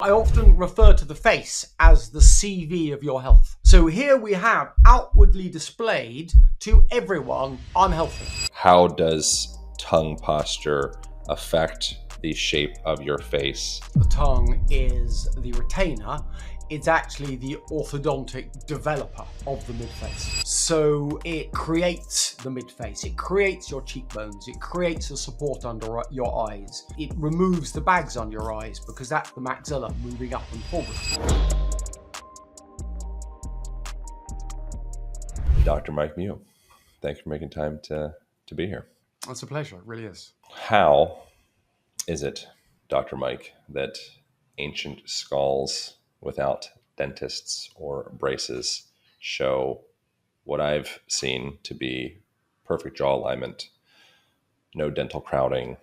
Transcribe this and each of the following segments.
I often refer to the face as the CV of your health. So here we have outwardly displayed to everyone, I'm healthy. How does tongue posture affect the shape of your face? The tongue is the retainer. It's actually the orthodontic developer of the midface. So it creates the midface, it creates your cheekbones, it creates a support under your eyes. It removes the bags on your eyes because that's the maxilla moving up and forward. Dr. Mike Mew, thanks for making time to be here. It's a pleasure, it really is. How is it, Dr. Mike, that ancient skulls without dentists or braces show what I've seen to be perfect jaw alignment, no dental crowding,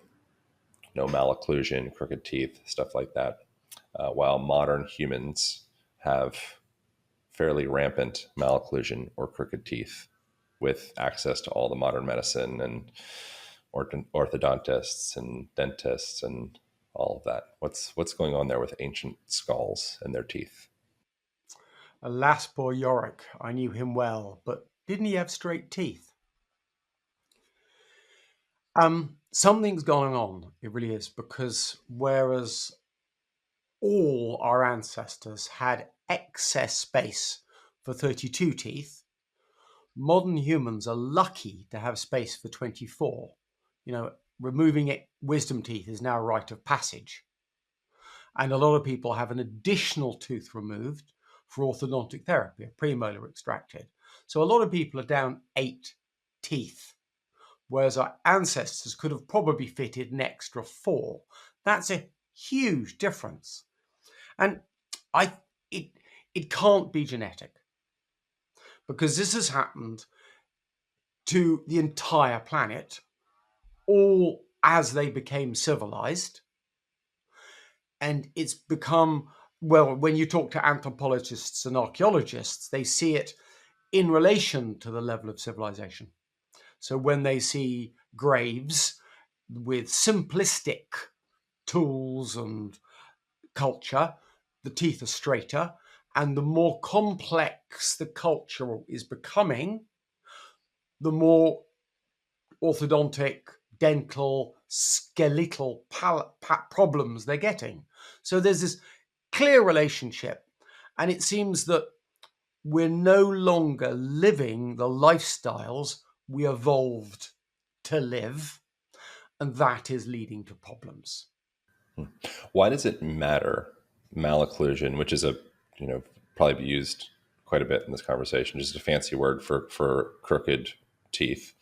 no malocclusion, crooked teeth, stuff like that, while modern humans have fairly rampant malocclusion or crooked teeth with access to all the modern medicine and orthodontists and dentists and all of that? What's going on there with ancient skulls and their teeth? Alas, poor Yorick. I knew him well, but didn't he have straight teeth? Something's going on, it really is, because whereas all our ancestors had excess space for 32 teeth, modern humans are lucky to have space for 24. Removing wisdom teeth is now a rite of passage. And a lot of people have an additional tooth removed for orthodontic therapy, a premolar extracted. So a lot of people are down 8 teeth, whereas our ancestors could have probably fitted an extra 4. That's a huge difference. And it can't be genetic, because this has happened to the entire planet, all as they became civilized. And it's become, well, when you talk to anthropologists and archaeologists, they see it in relation to the level of civilization. So when they see graves with simplistic tools and culture, the teeth are straighter, and the more complex the culture is becoming, the more orthodontic, dental, skeletal problems they're getting. So there's this clear relationship, and it seems that we're no longer living the lifestyles we evolved to live, and that is leading to problems. Why does it matter, malocclusion, which is probably be used quite a bit in this conversation, just a fancy word for crooked teeth?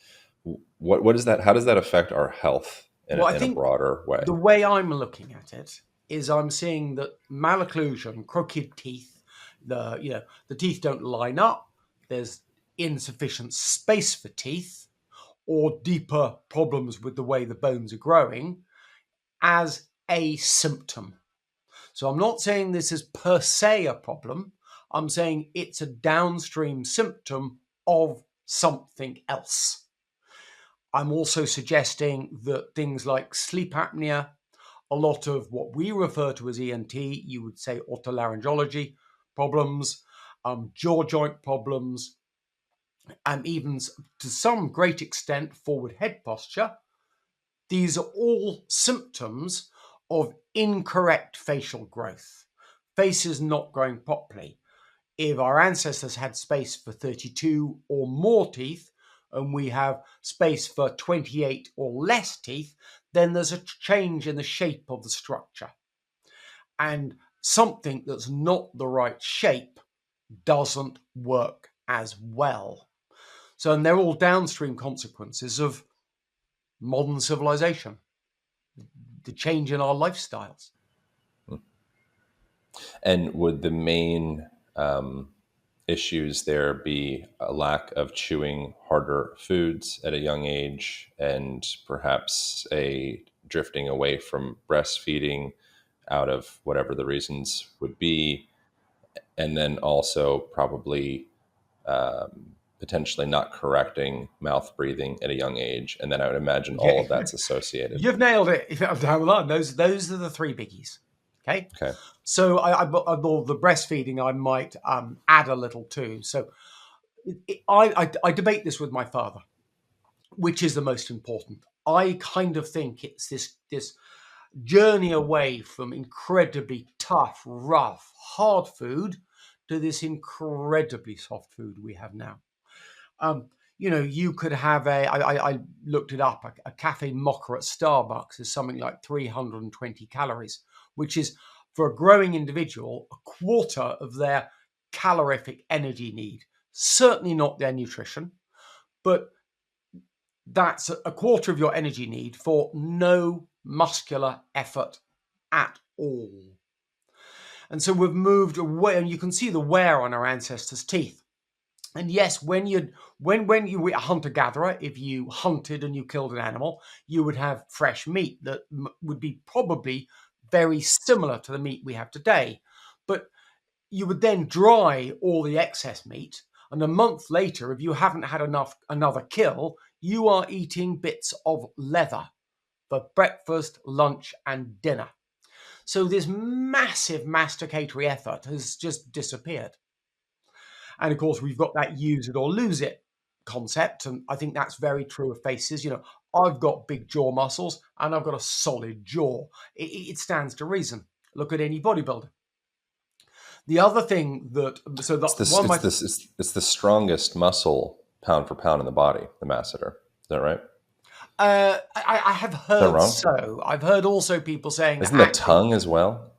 What is that? How does that affect our health in a broader way? The way I'm looking at it is I'm seeing that malocclusion, crooked teeth, the teeth don't line up, there's insufficient space for teeth, or deeper problems with the way the bones are growing, as a symptom. So I'm not saying this is per se a problem. I'm saying it's a downstream symptom of something else. I'm also suggesting that things like sleep apnea, a lot of what we refer to as ENT, you would say otolaryngology problems, jaw joint problems, and even to some great extent forward head posture, these are all symptoms of incorrect facial growth. Face is not growing properly. If our ancestors had space for 32 or more teeth, and we have space for 28 or less teeth, then there's a change in the shape of the structure. And something that's not the right shape doesn't work as well. So, and they're all downstream consequences of modern civilization, the change in our lifestyles. And would the main issues there be a lack of chewing harder foods at a young age, and perhaps a drifting away from breastfeeding out of whatever the reasons would be, and then also probably potentially not correcting mouth breathing at a young age? And then I would imagine all of that's associated. You've nailed it. Those are the 3 biggies. Okay. So the breastfeeding I might add a little too. So I debate this with my father, which is the most important. I kind of think it's this journey away from incredibly tough, rough, hard food to this incredibly soft food we have now. Um, you could have I looked it up, a cafe mocha at Starbucks is something like 320 calories, which is, for a growing individual, a quarter of their calorific energy need. Certainly not their nutrition, but that's a quarter of your energy need for no muscular effort at all. And so we've moved away, and you can see the wear on our ancestors' teeth. And yes, when you were a hunter gatherer, if you hunted and you killed an animal, you would have fresh meat that would be probably very similar to the meat we have today. But you would then dry all the excess meat, and a month later, if you haven't had another kill, you are eating bits of leather for breakfast, lunch, and dinner. So this massive masticatory effort has just disappeared. And of course, we've got that use it or lose it concept. And I think that's very true of faces. I've got big jaw muscles and I've got a solid jaw. It stands to reason. Look at any bodybuilder. The other thing that, so the, It's this. one of It's my, this. It's the strongest muscle pound for pound in the body. The masseter. Is that right? I have Is that heard wrong? so. I've heard also people saying that Isn't the actually, tongue as well?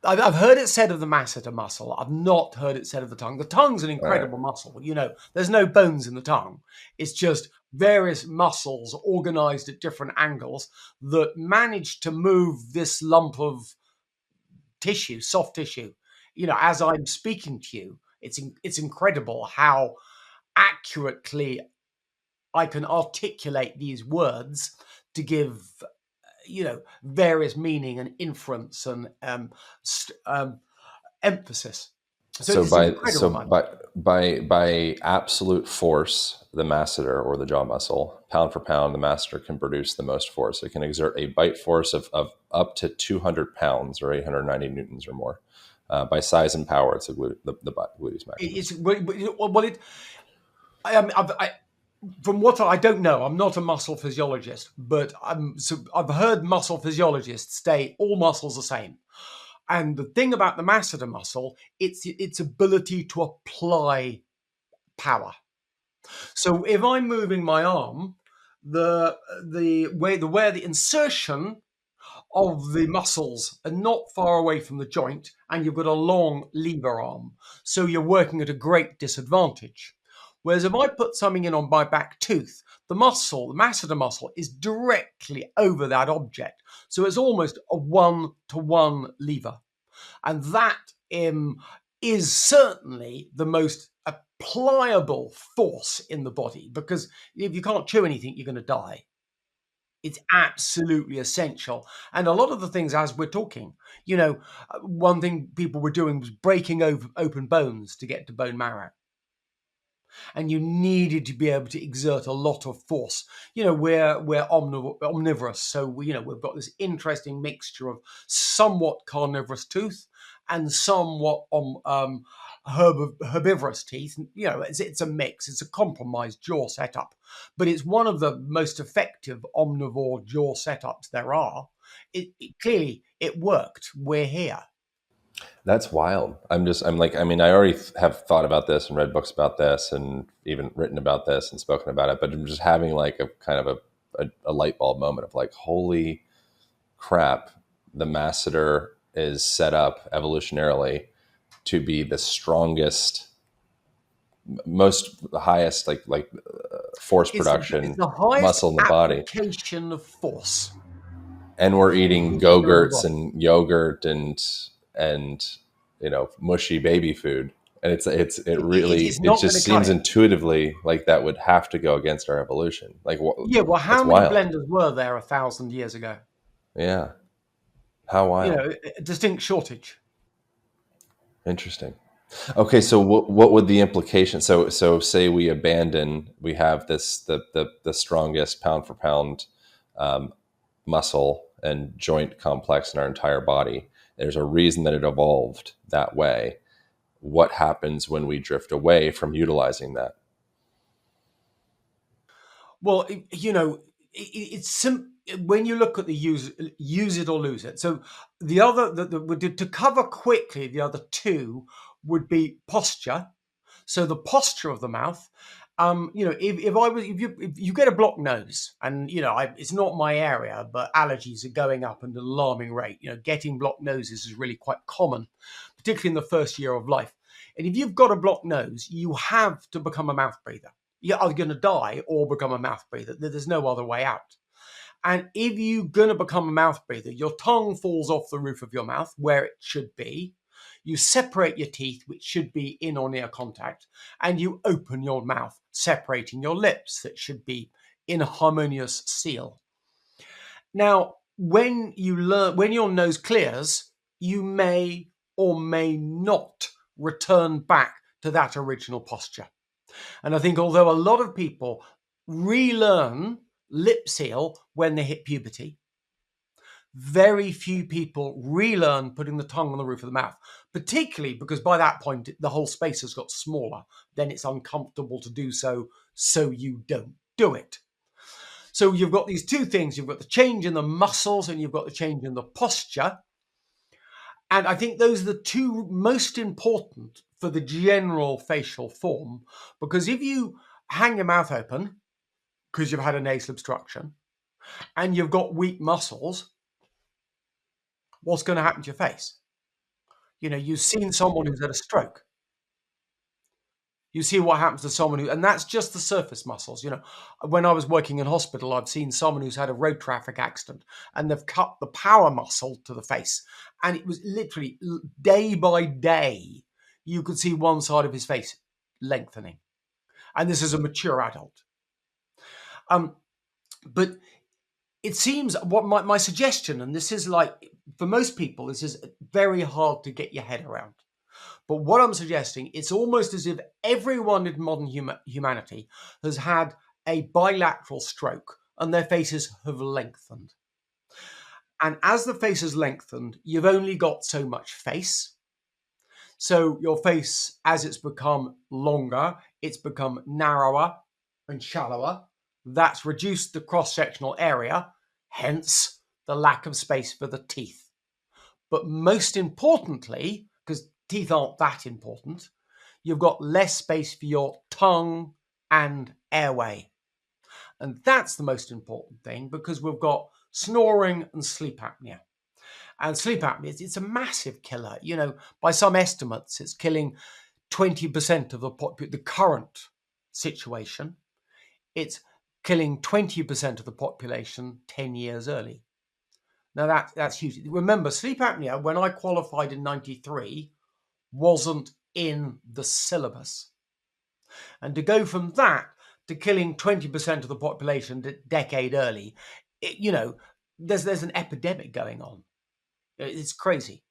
I've heard it said of the masseter muscle. I've not heard it said of the tongue. The tongue's an All right. incredible muscle. There's no bones in the tongue. It's just various muscles organized at different angles that manage to move this lump of tissue, soft tissue. As I'm speaking to you, it's incredible how accurately I can articulate these words to give various meaning and inference and emphasis. So So it's by incredible, so man. by absolute force, the masseter or the jaw muscle, pound for pound, the masseter can produce the most force. It can exert a bite force of up to 200 pounds or 890 newtons or more. By size and power, it's the gluteus maximus. It's well, I, from what I don't know, I'm not a muscle physiologist, but I've heard muscle physiologists say all muscles are the same. And the thing about the masseter muscle, it's its ability to apply power. So if I'm moving my arm, where the insertion of the muscles are not far away from the joint, and you've got a long lever arm, so you're working at a great disadvantage. Whereas if I put something in on my back tooth, the masseter muscle, is directly over that object. So it's almost a one-to-one lever. And that is certainly the most pliable force in the body, because if you can't chew anything, you're going to die. It's absolutely essential. And a lot of the things, as we're talking, one thing people were doing was breaking open bones to get to bone marrow. And you needed to be able to exert a lot of force. We're omnivorous, so we've got this interesting mixture of somewhat carnivorous tooth and somewhat herbivorous teeth. It's a mix. It's a compromised jaw setup, but it's one of the most effective omnivore jaw setups there are. Clearly it worked. We're here. That's wild. I'm like, I mean, I already have thought about this and read books about this and even written about this and spoken about it, but I'm just having like a kind of a light bulb moment of like, holy crap, the masseter is set up evolutionarily to be the strongest, most the highest force It's production the highest muscle in the body, application of force and we're eating anywhere in the go-gurts body. and yogurt and mushy baby food, and It's it not going to just cut seems it. intuitively like that would have to go against our evolution. Like Yeah, well, how that's many wild. blenders were there 1,000 years ago? Yeah, how wild. A distinct shortage. Interesting. Okay, so what would the implication? So say we have the strongest pound for pound muscle and joint complex in our entire body. There's a reason that it evolved that way. What happens when we drift away from utilizing that? Well, it's when you look at the use it or lose it. So the other, to cover quickly, the other two would be posture. So the posture of the mouth. If you get a blocked nose, and it's not my area, but allergies are going up at an alarming rate. Getting blocked noses is really quite common, particularly in the first year of life. And if you've got a blocked nose, you have to become a mouth breather. You're either going to die or become a mouth breather. There's no other way out. And if you're going to become a mouth breather, your tongue falls off the roof of your mouth where it should be. You separate your teeth, which should be in or near contact, and you open your mouth, separating your lips that should be in a harmonious seal. Now, when your nose clears, you may or may not return back to that original posture. And I think although a lot of people relearn lip seal when they hit puberty, very few people relearn putting the tongue on the roof of the mouth, particularly because by that point, the whole space has got smaller. Then it's uncomfortable to do so, so you don't do it. So you've got these two things. You've got the change in the muscles and you've got the change in the posture. And I think those are the two most important for the general facial form, because if you hang your mouth open because you've had a nasal obstruction and you've got weak muscles, what's going to happen to your face? You've seen someone who's had a stroke. You see what happens to someone and that's just the surface muscles. When I was working in hospital, I've seen someone who's had a road traffic accident and they've cut the power muscle to the face. And it was literally day by day, you could see one side of his face lengthening. And this is a mature adult. But it seems what my suggestion, and this is like, for most people, this is very hard to get your head around. But what I'm suggesting, it's almost as if everyone in modern humanity has had a bilateral stroke and their faces have lengthened. And as the face has lengthened, you've only got so much face. So your face, as it's become longer, it's become narrower and shallower. That's reduced the cross-sectional area, hence the lack of space for the teeth. But most importantly, because teeth aren't that important, you've got less space for your tongue and airway. And that's the most important thing, because we've got snoring and sleep apnea. And sleep apnea, it's a massive killer. By some estimates, it's killing 20% of the current situation. It's killing 20% of the population 10 years early. Now that's huge. Remember, sleep apnea, when I qualified in 93, wasn't in the syllabus. And to go from that to killing 20% of the population a decade early, there's an epidemic going on. It's crazy.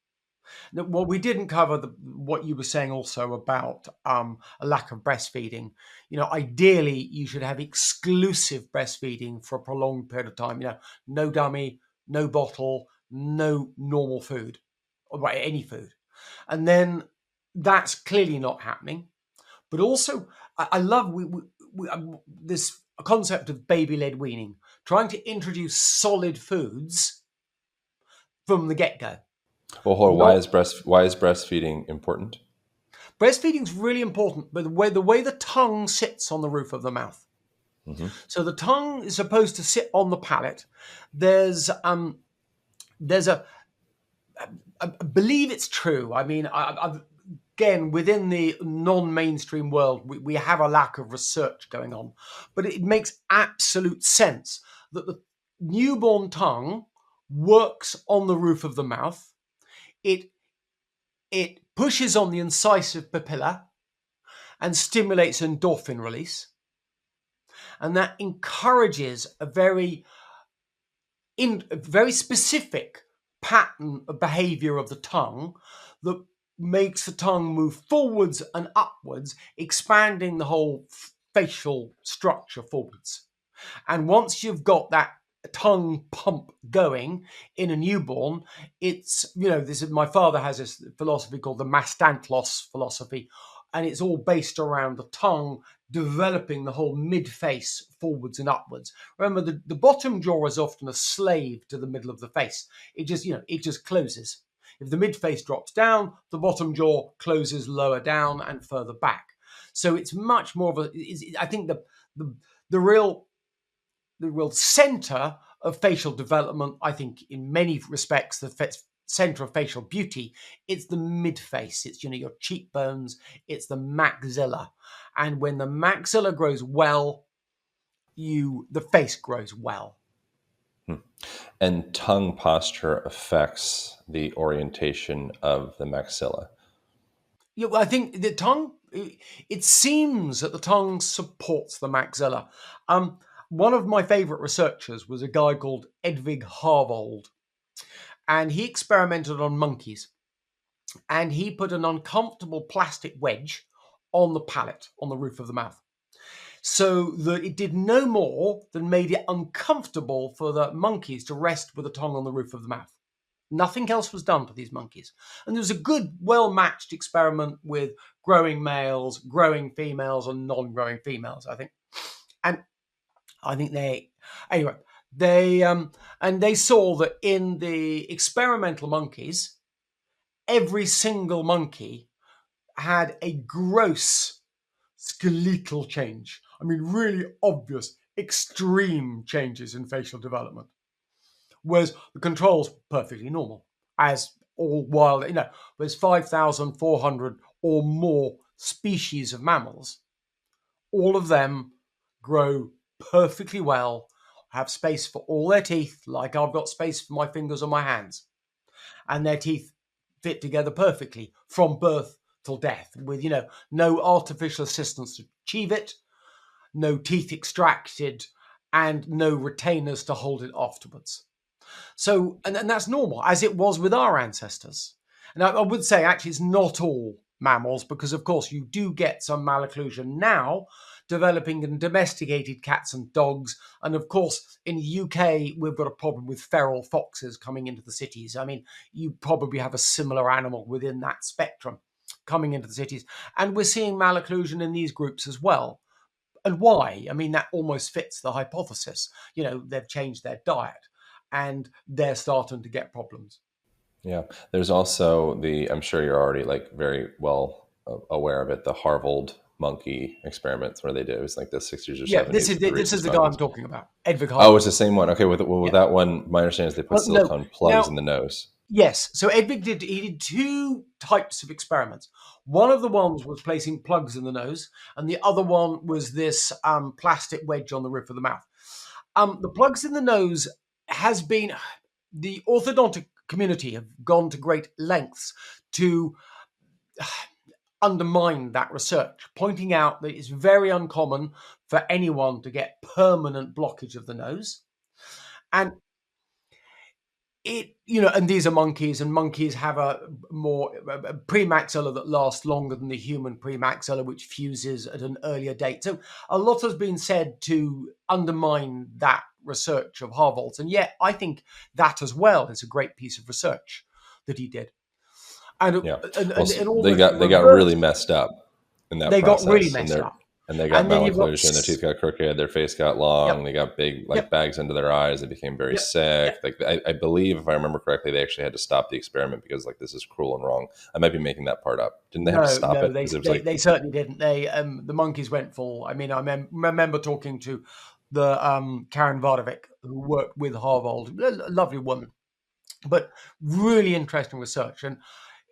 Now, well, we didn't cover what you were saying also about a lack of breastfeeding. Ideally, you should have exclusive breastfeeding for a prolonged period of time. No dummy, no bottle, no normal food, or any food. And then that's clearly not happening. But also, I love this concept of baby-led weaning, trying to introduce solid foods from the get-go. Well, hold on. Why is breastfeeding important? Breastfeeding is really important, but the way the tongue sits on the roof of the mouth. Mm-hmm. So the tongue is supposed to sit on the palate. There's I believe it's true. I mean, again, within the non-mainstream world, we have a lack of research going on, but it makes absolute sense that the newborn tongue works on the roof of the mouth. It pushes on the incisive papilla and stimulates endorphin release. And that encourages a very specific pattern of behavior of the tongue that makes the tongue move forwards and upwards, expanding the whole facial structure forwards. And once you've got that tongue pump going in a newborn. It's, this is, my father has this philosophy called the Mastantlos philosophy, and it's all based around the tongue developing the whole mid-face forwards and upwards. Remember, the bottom jaw is often a slave to the middle of the face. It just closes. If the mid-face drops down, the bottom jaw closes lower down and further back. So it's much more of a, I think the real center of facial development, I think in many respects, the center of facial beauty, it's the mid-face. It's, your cheekbones, it's the maxilla. And when the maxilla grows well, the face grows well. And tongue posture affects the orientation of the maxilla. Yeah, I think the tongue, it seems that the tongue supports the maxilla. One of my favorite researchers was a guy called Edvig Harvold, and he experimented on monkeys, and he put an uncomfortable plastic wedge on the palate, on the roof of the mouth, so that it did no more than made it uncomfortable for the monkeys to rest with the tongue on the roof of the mouth. Nothing else was done to these monkeys. And there was a good, well-matched experiment with growing males, growing females, and non-growing females, I think. And I think they saw that in the experimental monkeys, every single monkey had a gross skeletal change. I mean, really obvious, extreme changes in facial development. Whereas the controls perfectly normal, as all wild, there's 5,400 or more species of mammals. All of them grow perfectly well, have space for all their teeth, like I've got space for my fingers on my hands. And their teeth fit together perfectly from birth till death, with, no artificial assistance to achieve it, no teeth extracted, and no retainers to hold it afterwards. So, and that's normal, as it was with our ancestors. And I would say, actually, it's not all mammals, because, of course, you do get some malocclusion now developing in domesticated cats and dogs. And, of course, in the UK, we've got a problem with feral foxes coming into the cities. I mean, you probably have a similar animal within that spectrum coming into the cities. And we're seeing malocclusion in these groups as well. And why? I mean, that almost fits the hypothesis. They've changed their diet, and they're starting to get problems. Yeah. There's also I'm sure you're already very well aware of it, the Harvold monkey experiments where they did, it was like the 60s or Yeah, 70s. this is the guy I'm talking about, Edvig Oh, Harvold. it's the same one. Okay. With that one, my understanding is they put silicone plugs in the nose. Yes. So Edvig did two types of experiments. One of the ones was placing plugs in the nose, and the other one was this plastic wedge on the roof of the mouth. The plugs in the nose has been, the orthodontic community have gone to great lengths to undermine that research, pointing out that it's very uncommon for anyone to get permanent blockage of the nose. And and these are monkeys, and monkeys have a premaxilla that lasts longer than the human premaxilla, which fuses at an earlier date. So a lot has been said to undermine that research of Harvold's, and yet I think that as well is a great piece of research that he did. And, yeah, they got really messed up in that process. They got really messed up. And they got malocclusion, their teeth got crooked, their face got long, They got big bags under their eyes, they became very sick. I believe, if I remember correctly, they actually had to stop the experiment because this is cruel and wrong. I might be making that part up. Didn't they have to stop it? They certainly didn't. The monkeys went full. I mean, I remember talking to the Karen Vardovic, who worked with Harvold, a lovely woman, but really interesting research. And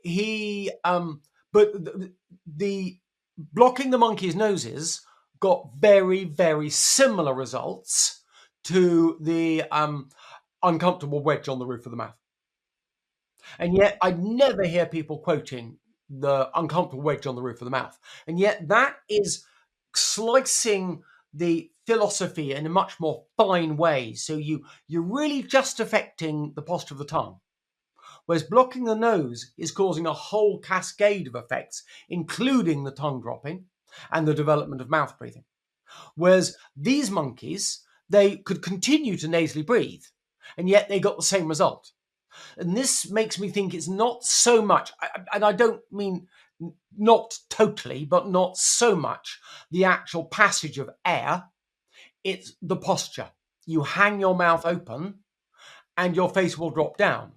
he, but the blocking the monkeys' noses got very, very similar results to the uncomfortable wedge on the roof of the mouth. And yet I'd never hear people quoting the uncomfortable wedge on the roof of the mouth. And yet that is slicing the philosophy in a much more fine way. So you're really just affecting the posture of the tongue. Whereas blocking the nose is causing a whole cascade of effects, including the tongue dropping and the development of mouth breathing. Whereas these monkeys, they could continue to nasally breathe, and yet they got the same result. And this makes me think it's not so much, and I don't mean not totally, but not so much the actual passage of air, it's the posture. You hang your mouth open and your face will drop down.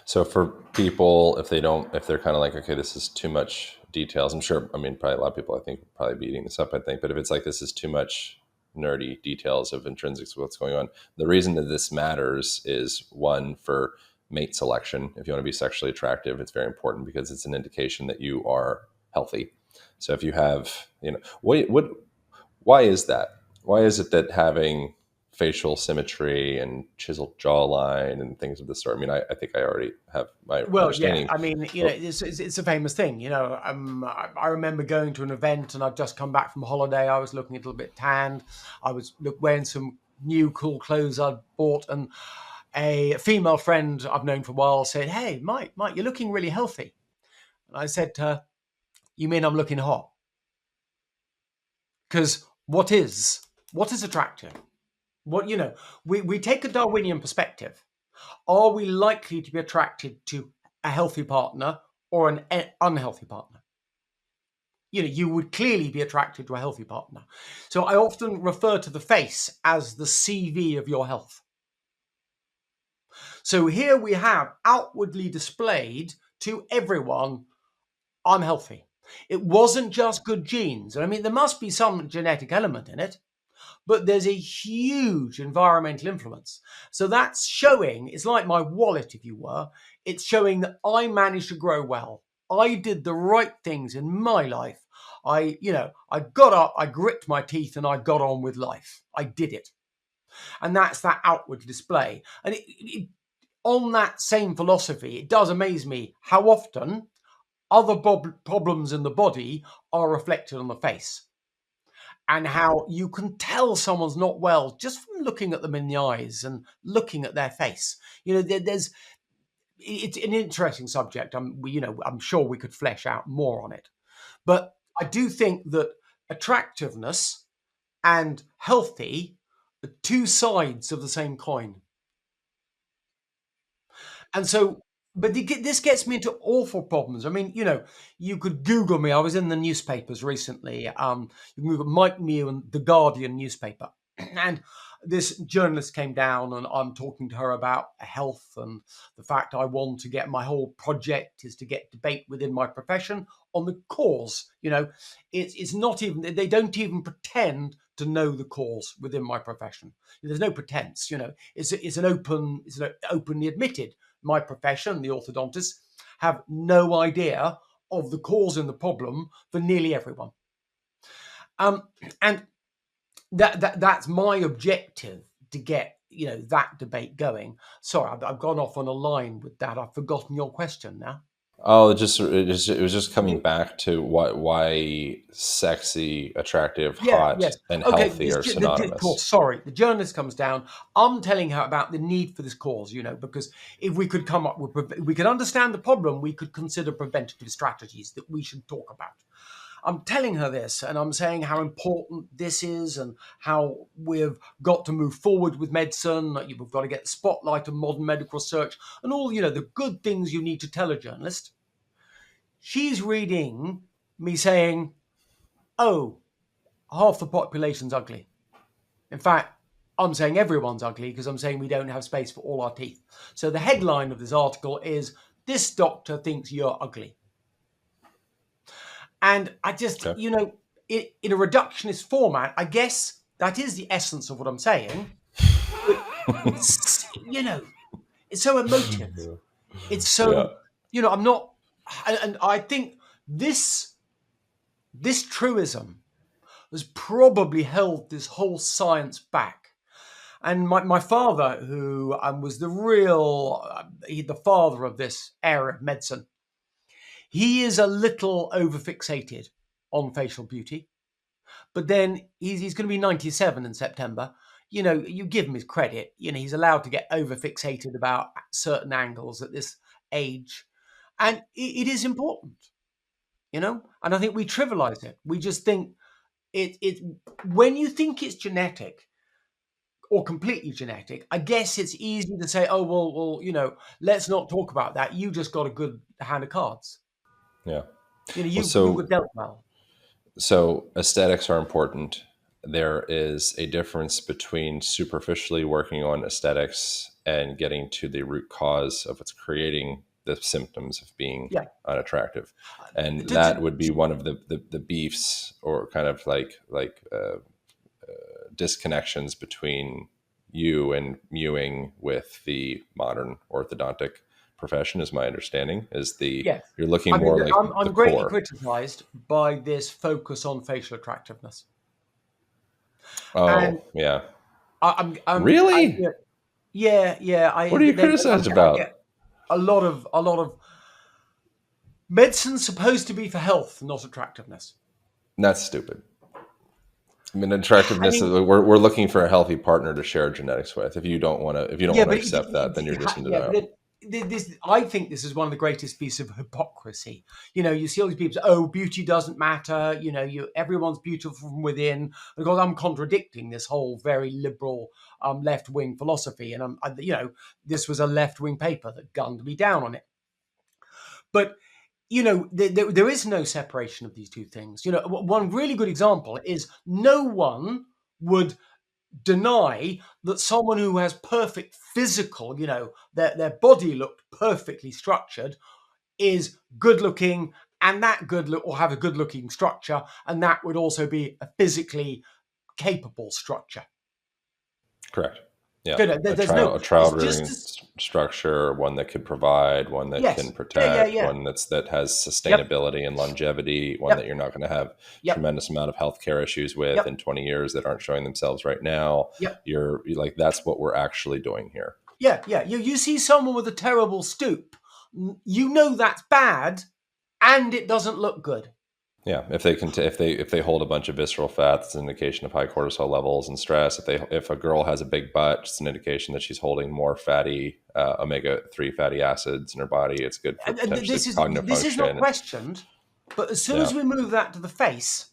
So for people, if they're kind of like, okay, this is too much details. I'm sure. I mean, probably a lot of people, I think, probably be eating this up. I think, but if it's like this is too much nerdy details of intrinsics of what's going on, the reason that this matters is one for mate selection. If you want to be sexually attractive, it's very important because it's an indication that you are healthy. So if you have, why is that? Why is it that having facial symmetry and chiseled jawline and things of the sort? I mean, I think I already have my Well, yeah, understanding. I mean, But it's a famous thing. I remember going to an event and I'd just come back from holiday. I was looking a little bit tanned. I was wearing some new cool clothes I'd bought, and a female friend I've known for a while said, "Hey, Mike, you're looking really healthy." And I said to her, "You mean I'm looking hot?" Because what is attractive? We take a Darwinian perspective. Are we likely to be attracted to a healthy partner or an unhealthy partner? You would clearly be attracted to a healthy partner. So I often refer to the face as the CV of your health. So here we have outwardly displayed to everyone, I'm healthy. It wasn't just good genes. I mean, there must be some genetic element in it, but there's a huge environmental influence. So that's showing, it's like my wallet, if you were, it's showing that I managed to grow well. I did the right things in my life. I got up, I grit my teeth, and I got on with life. I did it. And that's that outward display. And on that same philosophy, it does amaze me how often other problems in the body are reflected on the face, and how you can tell someone's not well just from looking at them in the eyes and looking at their face. It's an interesting subject. I'm sure we could flesh out more on it, but I do think that attractiveness and healthy are two sides of the same coin. And so, but this gets me into awful problems. I mean, you could Google me. I was in the newspapers recently. You can Google Mike Mewing, the Guardian newspaper. And this journalist came down, and I'm talking to her about health and the fact I want to get, my whole project is to get debate within my profession on the cause. It's not even, they don't even pretend to know the cause within my profession. There's no pretense. It's openly admitted. My profession, the orthodontist, have no idea of the cause and the problem for nearly everyone. And that's my objective, to get that debate going. Sorry, I've gone off on a line with that. I've forgotten your question now. oh, it was just coming back to why sexy, attractive, Yeah, yes. hot, and Okay, healthy are of course, synonymous. sorry. The journalist comes down. I'm telling her about the need for this cause, because if we could come up with, we could understand the problem, we could consider preventative strategies that we should talk about. I'm telling her this, and I'm saying how important this is and how we've got to move forward with medicine. We've got to get the spotlight of modern medical research and all, the good things you need to tell a journalist. She's reading me saying, oh, half the population's ugly. In fact, I'm saying everyone's ugly because I'm saying we don't have space for all our teeth. So the headline of this article is, "This doctor thinks you're ugly." And I just, Okay. in a reductionist format, I guess that is the essence of what I'm saying. But it's so emotive. It's Yeah. so, I'm not, and I think this truism has probably held this whole science back. And my father, who was the father of this area of medicine, he is a little overfixated on facial beauty. But then he's going to be 97 in September. You give him his credit. He's allowed to get overfixated about certain angles at this age. And it is important, And I think we trivialize it. We just think it when you think it's genetic or completely genetic, I guess it's easy to say, oh well, let's not talk about that. You just got a good hand of cards. Yeah. Well, You were dealt well. so aesthetics are important. There is a difference between superficially working on aesthetics and getting to the root cause of what's creating the symptoms of being Yeah. unattractive. And To- to- that would be one of the beefs, or kind of like disconnections between you and mewing with the modern orthodontic profession, is my understanding, is the yes. you're looking I mean, more like the I'm greatly core. criticized by this focus on facial attractiveness, and Oh, yeah. yeah, Really? yeah. What are you criticized I get about? a lot of medicine's supposed to be for health, not attractiveness. That's stupid. I mean, I attractiveness. mean, We're looking for a healthy partner to share genetics with. If you don't yeah, want to but accept that, then you're just in yeah, denial. this I think this is one of the greatest pieces of hypocrisy. You see all these people say, "Oh, beauty doesn't matter." Everyone's beautiful from within. Because I'm contradicting this whole very liberal left wing philosophy, and this was a left wing paper that gunned me down on it. But there is no separation of these two things. One really good example is no one would deny that someone who has perfect physical, their body looked perfectly structured, is good looking, and that good look or have a good looking structure, and that would also be a physically capable structure. Correct. Yeah, There's no. a It's child just rearing as structure, one that could provide, one that can yes, yeah, protect, yeah. one that has Yep, sustainability and longevity, one that yep, you're not going to have yep, tremendous amount of healthcare issues with yep, in 20 years that aren't showing themselves right now. yep. You're like, that's what we're actually doing here. Yeah, yeah. You see someone with a terrible stoop, you know that's bad, and it doesn't look good. Yeah, if they can, if they hold a bunch of visceral fat, it's an indication of high cortisol levels and stress. If a girl has a big butt, it's an indication that she's holding more fatty omega-3 fatty acids in her body. It's good for And potentially cognitive this is not function. questioned, but as soon Yeah. as we move that to the face,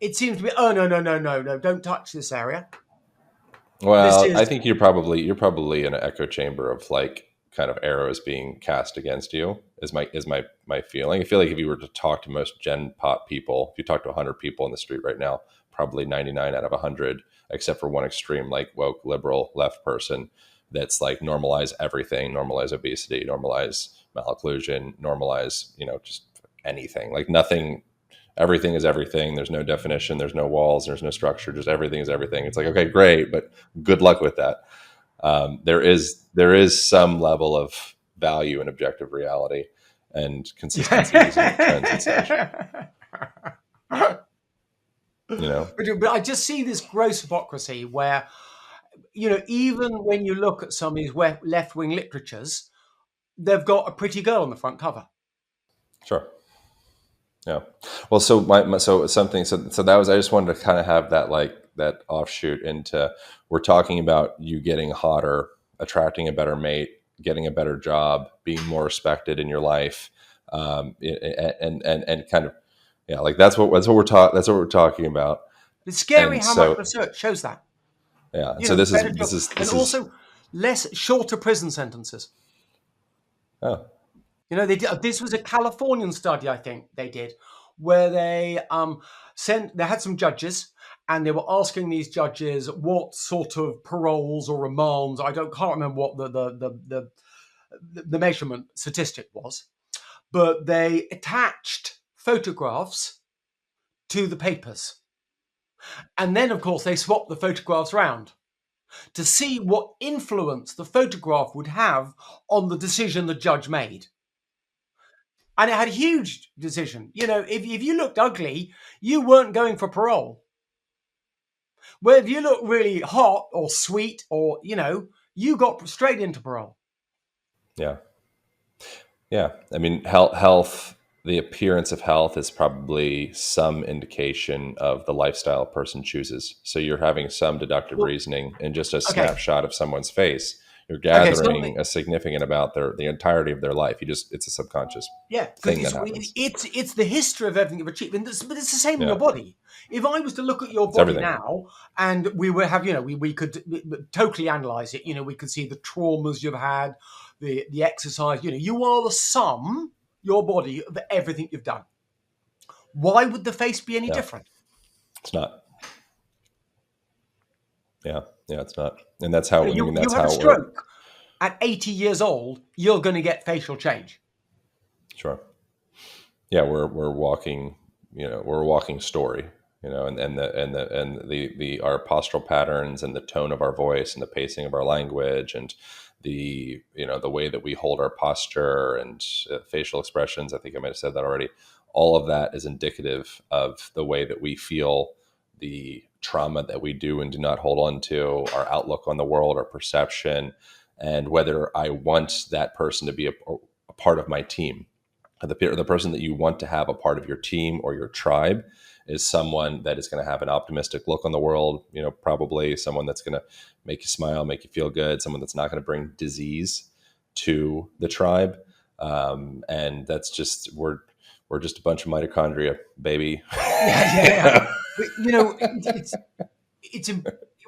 it seems to be, oh no, don't touch this area. This Well, I is think you're probably in an echo chamber of like kind of arrows being cast against you. Is my feeling. I feel like if you were to talk to most Gen Pop people, if you talk to 100 people in the street right now, probably 99 out of 100, except for one extreme like woke liberal left person, that's like normalize everything, normalize obesity, normalize malocclusion, normalize just anything. Like nothing, everything is everything. There's no definition. There's no walls. There's no structure. Just everything is everything. It's like, okay, great, but good luck with that. There is some level of value in objective reality and consistencies and trends and such. You know, but I just see this gross hypocrisy where, even when you look at some of these left wing literatures, they've got a pretty girl on the front cover. sure. Yeah. Well, so so something so that was, I just wanted to kind of have that, like that offshoot into, we're talking about you getting hotter, attracting a better mate, getting a better job, being more respected in your life, and kind of, yeah, like that's what we're talking about. It's scary And how much so, research shows that. yeah, and so Better job, and this is also shorter prison sentences. oh, They did, this was a Californian study, I think they did, where they they had some judges, and they were asking these judges what sort of paroles or remands. Can't remember what the measurement statistic was, but they attached photographs to the papers, and then of course they swapped the photographs around to see what influence the photograph would have on the decision the judge made. And it had a huge decision. If you looked ugly, you weren't going for parole. Where if you look really hot or sweet or, you got straight into parole. yeah. Yeah, I mean, health, the appearance of health is probably some indication of the lifestyle a person chooses. So you're having some deductive Well, reasoning in just a okay. snapshot of someone's face. you're Okay, something. gathering a significant about the entirety of their life. It's a subconscious Yeah, because thing that happens. it's the history of everything you've achieved, but it's the same in Yeah, your body. If I was to look at your it's body everything. now, and we were have, we could totally analyze it. We could see the traumas you've had, the exercise. You are the sum, your body, of everything you've done. Why would the face be any Yeah, different? it's not. Yeah, yeah, it's not. And that's how. I You mean, you that's have a how we're stroke at 80 years old, you're going to get facial change. sure. Yeah, we're walking. We're a walking story. And the our postural patterns and the tone of our voice and the pacing of our language and the way that we hold our posture and facial expressions. I think I might have said that already. All of that is indicative of the way that we feel, the trauma that we do and do not hold on to, our outlook on the world, our perception, and whether I want that person to be a part of my team. The person that you want to have a part of your team or your tribe is someone that is going to have an optimistic look on the world, probably someone that's going to make you smile, make you feel good, someone that's not going to bring disease to the tribe. And that's just, we're just a bunch of mitochondria, baby. Yeah, yeah, yeah. But, it's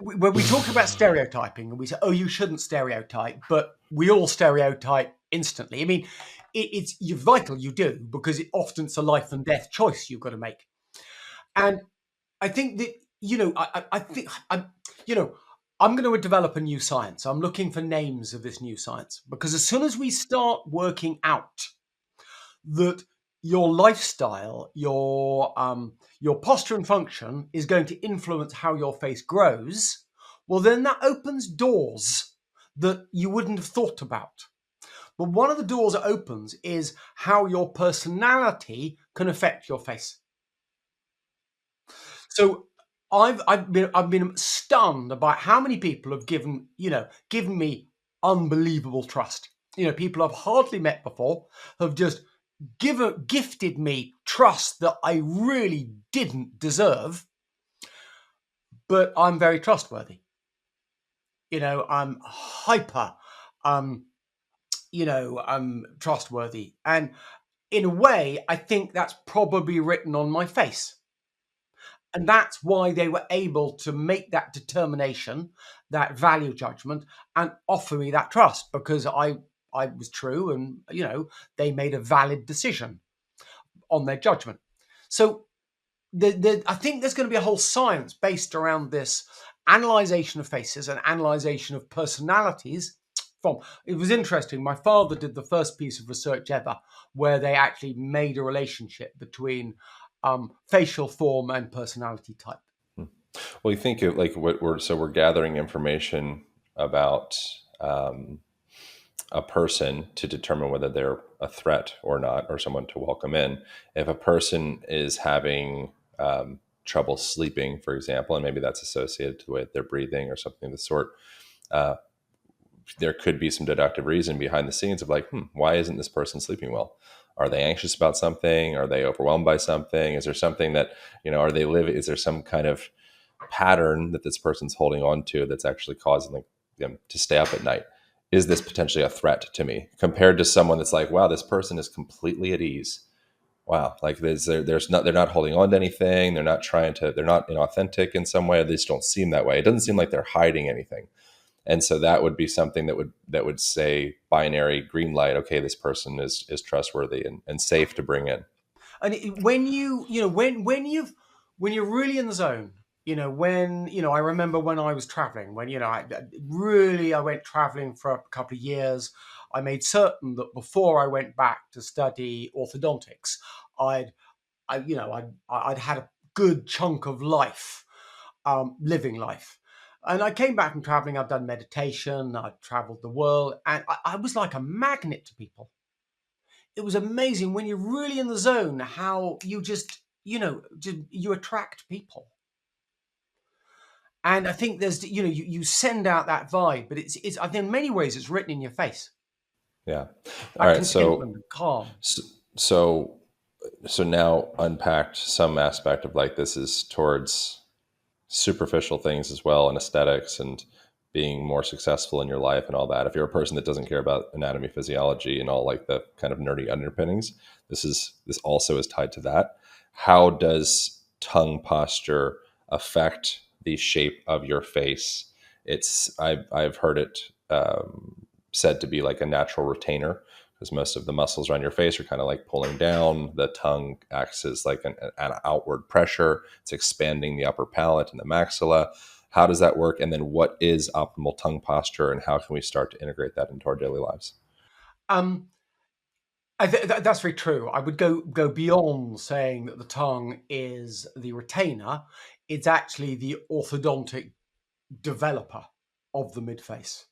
when we talk about stereotyping and we say, oh, you shouldn't stereotype, but we all stereotype instantly. I mean, it's you're vital, you do, because often it's a life and death choice you've got to make. And I think that, I think I'm going to develop a new science. I'm looking for names of this new science because as soon as we start working out that your lifestyle, your posture and function is going to influence how your face grows, well, then that opens doors that you wouldn't have thought about. But one of the doors it opens is how your personality can affect your face. So I've been stunned about how many people have given me unbelievable trust. People I've hardly met before have just gifted me trust that I really didn't deserve, but I'm very trustworthy. I'm hyper, um, I'm trustworthy. And in a way, I think that's probably written on my face. And that's why they were able to make that determination, that value judgment, and offer me that trust because I was true and, they made a valid decision on their judgment. So I think there's going to be a whole science based around this analyzation of faces and analyzation of personalities. It was interesting. My father did the first piece of research ever where they actually made a relationship between facial form and personality type. Well, you think of like we're gathering information about a person to determine whether they're a threat or not, or someone to welcome in. If a person is having trouble sleeping, for example, and maybe that's associated with their breathing or something of the sort, uh, there could be some deductive reason behind the scenes of like, why isn't this person sleeping well? Are they anxious about something? Are they overwhelmed by something? Is there something that, are they living? Is there some kind of pattern that this person's holding on to that's actually causing them to stay up at night? Is this potentially a threat to me compared to someone that's like, wow, this person is completely at ease? Wow, like there's not, they're not holding on to anything. They're not inauthentic in some way. They just don't seem that way. It doesn't seem like they're hiding anything. And so that would be something that would say binary green light. Okay, this person is trustworthy and safe to bring in. And when when you're really in the zone, I remember when I was traveling, when I went traveling for a couple of years. I made certain that before I went back to study orthodontics, I'd I'd had a good chunk of life, living life. And I came back from traveling. I've done meditation. I've traveled the world, and I was like a magnet to people. It was amazing when you're really in the zone how you just you attract people. And I think there's you send out that vibe, but it's I think in many ways it's written in your face, Yeah. All that right. contentment and calm. So so now unpacked some aspect of like this is towards superficial things as well and aesthetics and being more successful in your life and all that, if you're a person that doesn't care about anatomy, physiology, and all like the kind of nerdy underpinnings, this also is tied to that. How does tongue posture affect the shape of your face? I've heard it said to be like a natural retainer, because most of the muscles around your face are kind of like pulling down. The tongue acts as like an outward pressure. It's expanding the upper palate and the maxilla. How does that work? And then what is optimal tongue posture, and how can we start to integrate that into our daily lives? Um, that's very true. I would go beyond saying that the tongue is the retainer. It's actually the orthodontic developer of the midface.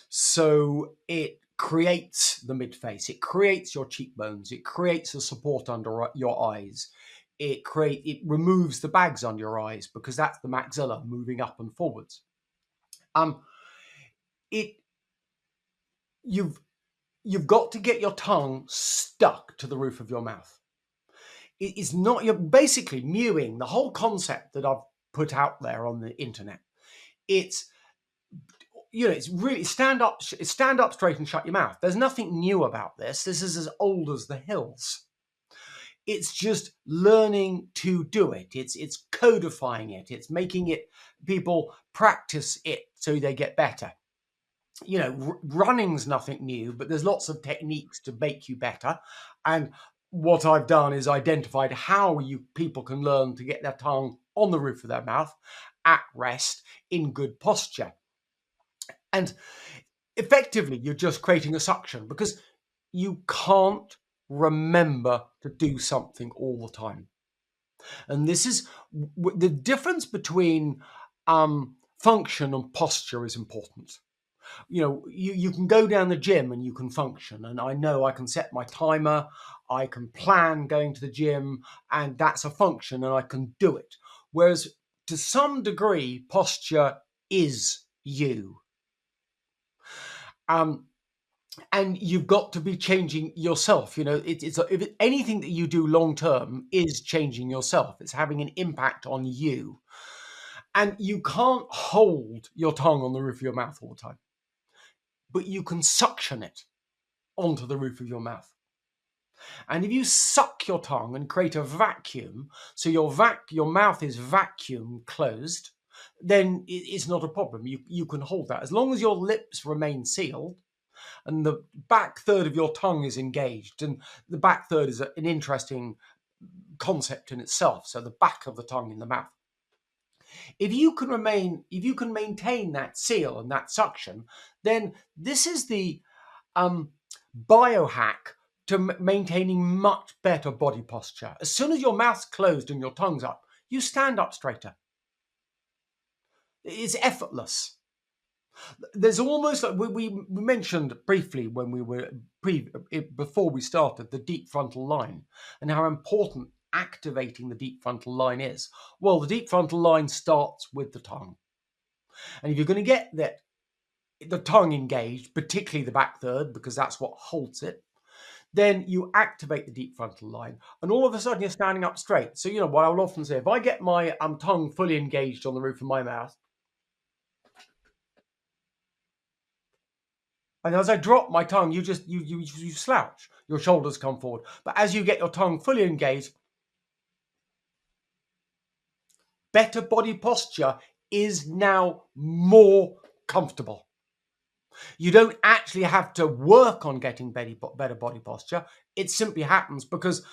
So it creates the midface. It creates your cheekbones. It creates the support under your eyes. It removes the bags under your eyes, because that's the maxilla moving up and forwards. Um, it you've you've got to get your tongue stuck to the roof of your mouth. It is not, you're basically mewing. The whole concept that I've put out there on the internet, it's, it's really stand up straight and shut your mouth. There's nothing new about this. This is as old as the hills. It's just learning to do it. It's codifying it. It's making it, people practice it so they get better. Running's nothing new, but there's lots of techniques to make you better. And what I've done is identified how people can learn to get their tongue on the roof of their mouth at rest in good posture. And effectively, you're just creating a suction, because you can't remember to do something all the time. And this is the difference between function and posture is important. You can go down the gym and you can function. And I know I can set my timer, I can plan going to the gym, and that's a function and I can do it. Whereas to some degree, posture is you. And you've got to be changing yourself. If anything that you do long term is changing yourself. It's having an impact on you. And you can't hold your tongue on the roof of your mouth all the time, but you can suction it onto the roof of your mouth. And if you suck your tongue and create a vacuum, so your mouth is vacuum closed, then it's not a problem. You can hold that. As long as your lips remain sealed and the back third of your tongue is engaged. And the back third is an interesting concept in itself. So the back of the tongue in the mouth. If you can maintain that seal and that suction, then this is the biohack to maintaining much better body posture. As soon as your mouth's closed and your tongue's up, you stand up straighter. It's effortless. There's almost like we mentioned briefly when we were before we started the deep frontal line and how important activating the deep frontal line is. Well, the deep frontal line starts with the tongue, and if you're going to get the tongue engaged, particularly the back third, because that's what holds it, then you activate the deep frontal line, and all of a sudden you're standing up straight. So what I will often say, if I get my tongue fully engaged on the roof of my mouth, and as I drop my tongue, you slouch. Your shoulders come forward. But as you get your tongue fully engaged, better body posture is now more comfortable. You don't actually have to work on getting better body posture. It simply happens because,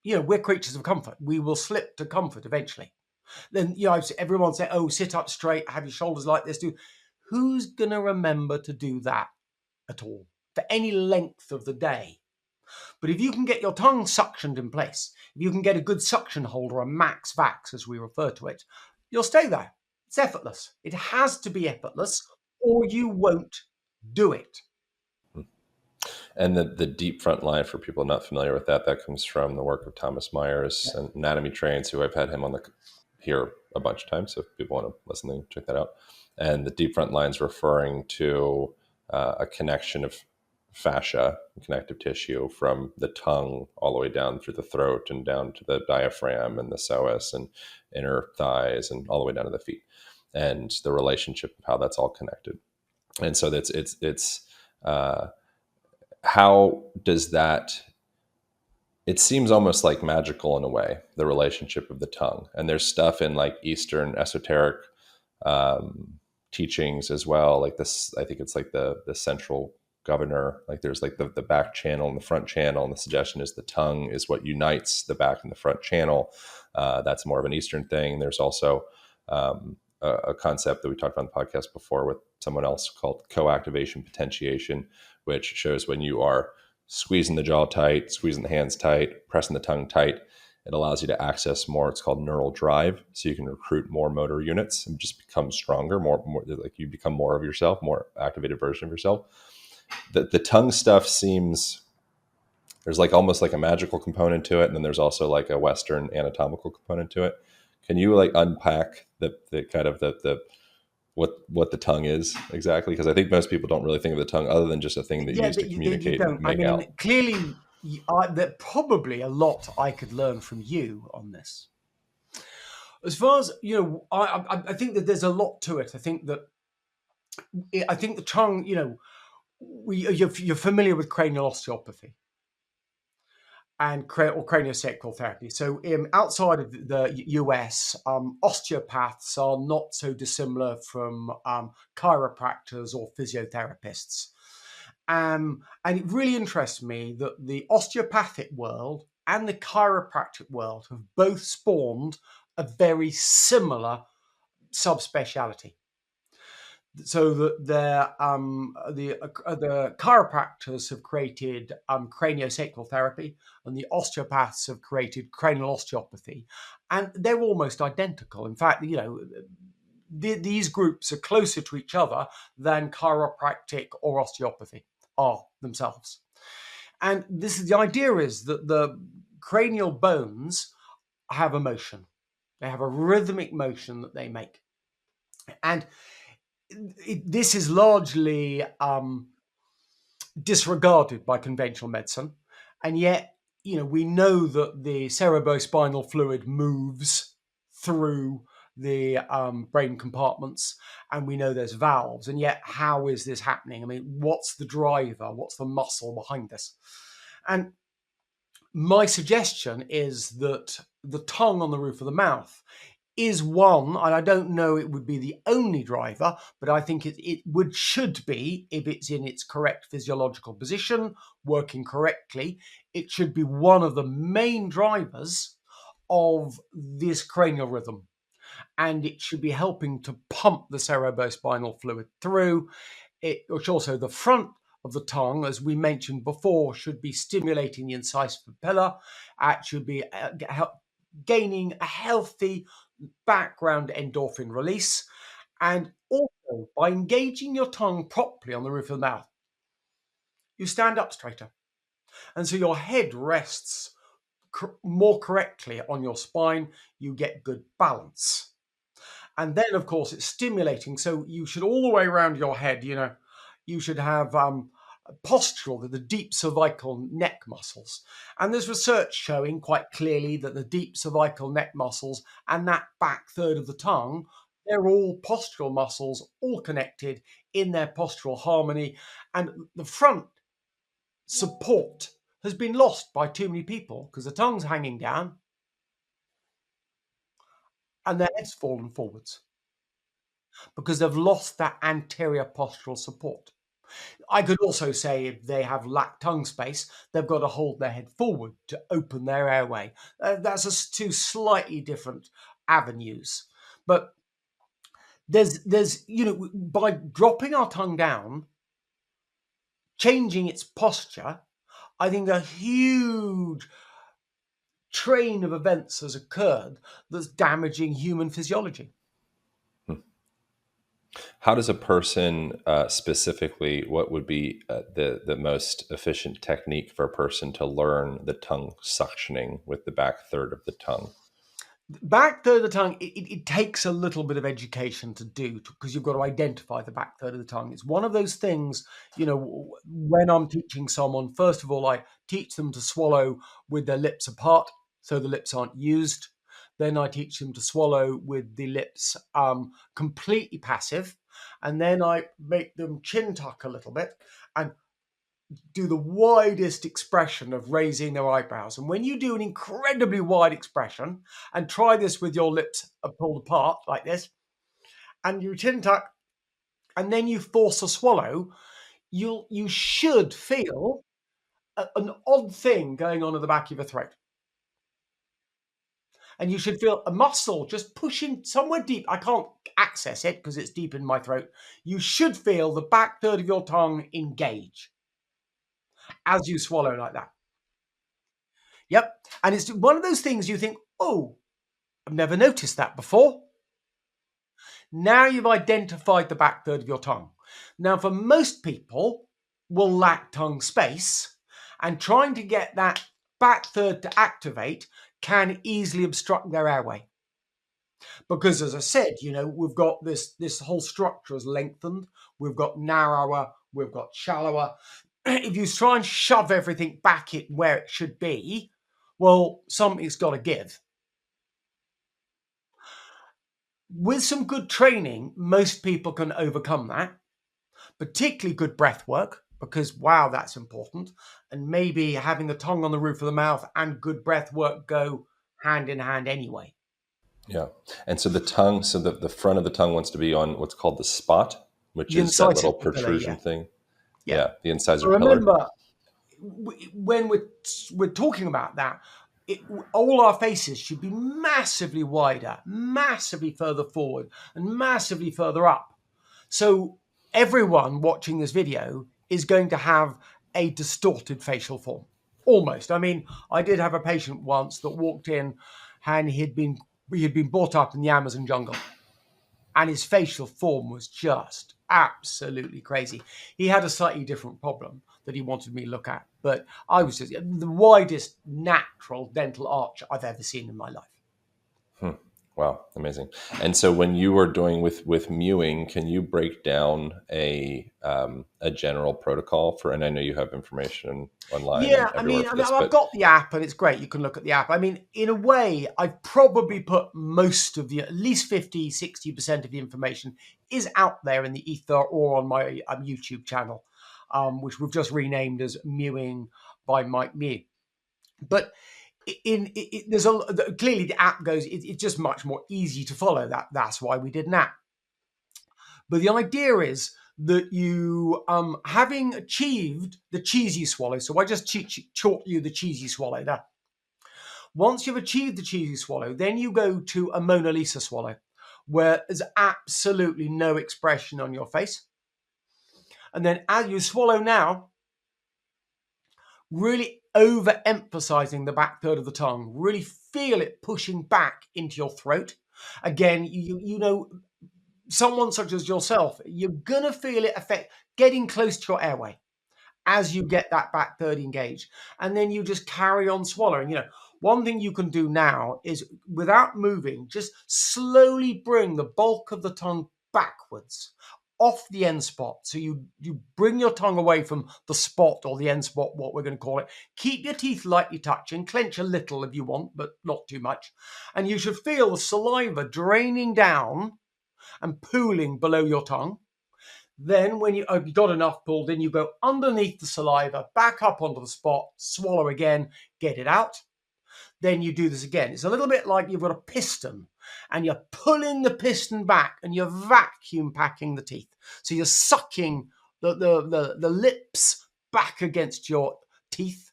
we're creatures of comfort. We will slip to comfort eventually. Then, everyone say, oh, sit up straight, have your shoulders like this. Who's going to remember to do that at all for any length of the day? But if you can get your tongue suctioned in place, if you can get a good suction hold or a max vax, as we refer to it, you'll stay there. It's effortless. It has to be effortless or you won't do it. And the deep front line, for people not familiar with that comes from the work of Thomas Myers, an anatomy trains, who I've had him on here a bunch of times. So if people want to listen, check that out. And the deep front line is referring to a connection of fascia, connective tissue, from the tongue all the way down through the throat and down to the diaphragm and the psoas and inner thighs and all the way down to the feet. and the relationship of how that's all connected. And so it's how does that, it seems almost like magical in a way, the relationship of the tongue. And there's stuff in like Eastern esoteric teachings as well. Like this, I think it's like the central governor, like there's like the back channel and the front channel. And the suggestion is the tongue is what unites the back and the front channel. That's more of an Eastern thing. There's also a concept that we talked about on the podcast before with someone else called co-activation potentiation, which shows when you are squeezing the jaw tight, squeezing the hands tight, pressing the tongue tight, it allows you to access more. It's called neural drive. So you can recruit more motor units and just become stronger, more like you become more of yourself, more activated version of yourself. The tongue stuff seems, there's like almost like a magical component to it. And then there's also like a Western anatomical component to it. Can you like unpack the kind of the what the tongue is exactly? Because I think most people don't really think of the tongue other than just a thing that you Yeah, use to you communicate and don't. I make mean, out. clearly, there's probably a lot I could learn from you on this. As far as I think that there's a lot to it. I think the tongue. You're familiar with cranial osteopathy and or craniosacral therapy. So, outside of the US, osteopaths are not so dissimilar from chiropractors or physiotherapists. And it really interests me that the osteopathic world and the chiropractic world have both spawned a very similar subspeciality. So that the chiropractors have created craniosacral therapy, and the osteopaths have created cranial osteopathy, and they're almost identical. In fact, these groups are closer to each other than chiropractic or osteopathy are themselves. And the idea is that the cranial bones have a motion. They have a rhythmic motion that they make. And this is largely disregarded by conventional medicine. And yet, we know that the cerebrospinal fluid moves through the brain compartments, and we know there's valves. And yet, how is this happening? I mean, what's the driver? What's the muscle behind this? And my suggestion is that the tongue on the roof of the mouth is one, and I don't know it would be the only driver, but I think it should be, if it's in its correct physiological position, working correctly, it should be one of the main drivers of this cranial rhythm. And it should be helping to pump the cerebrospinal fluid through. Which also the front of the tongue, as we mentioned before, should be stimulating the incisive papilla. It should be gaining a healthy background endorphin release. And also, by engaging your tongue properly on the roof of the mouth, you stand up straighter. And so your head rests more correctly on your spine. You get good balance. And then, of course, it's stimulating. So you should, all the way around your head, you should have postural, the deep cervical neck muscles. And there's research showing quite clearly that the deep cervical neck muscles and that back third of the tongue, they're all postural muscles, all connected in their postural harmony. And the front support has been lost by too many people because the tongue's hanging down and their head's fallen forwards because they've lost that anterior postural support. I could also say if they have lack tongue space, they've got to hold their head forward to open their airway. That's two slightly different avenues. But there's by dropping our tongue down, changing its posture, I think a huge train of events has occurred that's damaging human physiology. How does a person specifically, what would be the most efficient technique for a person to learn the tongue suctioning with the back third of the tongue? Back third of the tongue, it takes a little bit of education to do because you've got to identify the back third of the tongue. It's one of those things, when I'm teaching someone, first of all, I teach them to swallow with their lips apart so the lips aren't used. Then I teach them to swallow with the lips completely passive. And then I make them chin tuck a little bit and do the widest expression of raising their eyebrows. And when you do an incredibly wide expression, and try this with your lips pulled apart like this, and you chin tuck, and then you force a swallow, you should feel an odd thing going on at the back of your throat. And you should feel a muscle just pushing somewhere deep. I can't access it because it's deep in my throat. You should feel the back third of your tongue engage as you swallow like that. Yep. And it's one of those things you think, oh, I've never noticed that before. Now you've identified the back third of your tongue. Now, for most people, will lack tongue space, and trying to get that back third to activate can easily obstruct their airway. Because, as I said, we've got this whole structure is lengthened. We've got narrower. We've got shallower. If you try and shove everything back where it should be, well, something's got to give. With some good training, most people can overcome that, particularly good breath work, because, wow, that's important. And maybe having the tongue on the roof of the mouth and good breath work go hand in hand anyway. Yeah. And so the tongue, so the front of the tongue wants to be on what's called the spot, which The is that little incisive papilla, protrusion thing. yeah. Yeah. The incisor pillar. Remember, when we're talking about that, all our faces should be massively wider, massively further forward, and massively further up. So everyone watching this video is going to have a distorted facial form, almost. I mean, I did have a patient once that walked in, and he had been brought up in the Amazon jungle, and his facial form was just absolutely crazy. He had a slightly different problem that he wanted me to look at, but I was just the widest natural dental arch I've ever seen in my life. Wow, amazing. And so when you are doing with mewing, can you break down a general protocol for? And I know you have information online Yeah, and everywhere for this, I've but got the app and it's great. You can look at the app. I mean, in a way, I've probably put most of at least 50, 60% of the information is out there in the ether or on my YouTube channel, which we've just renamed as Mewing by Mike Mew. But there's clearly the app goes, it's just much more easy to follow. That's why we did an app. But the idea is that you, having achieved the cheesy swallow, so I just taught you the cheesy swallow there. Once you've achieved the cheesy swallow, then you go to a Mona Lisa swallow, where there's absolutely no expression on your face. And then as you swallow now, really overemphasizing the back third of the tongue, really feel it pushing back into your throat. Again, you know, someone such as yourself, you're going to feel it getting close to your airway as you get that back third engaged. And then you just carry on swallowing. One thing you can do now is, without moving, just slowly bring the bulk of the tongue backwards off the end spot. So you bring your tongue away from the spot or the end spot, what we're going to call it. Keep your teeth lightly touching, clench a little if you want, but not too much. And you should feel the saliva draining down and pooling below your tongue. Then when you've got enough pulled, then you go underneath the saliva, back up onto the spot, swallow again, get it out. Then you do this again. It's a little bit like you've got a piston and you're pulling the piston back and you're vacuum packing the teeth. So you're sucking the lips back against your teeth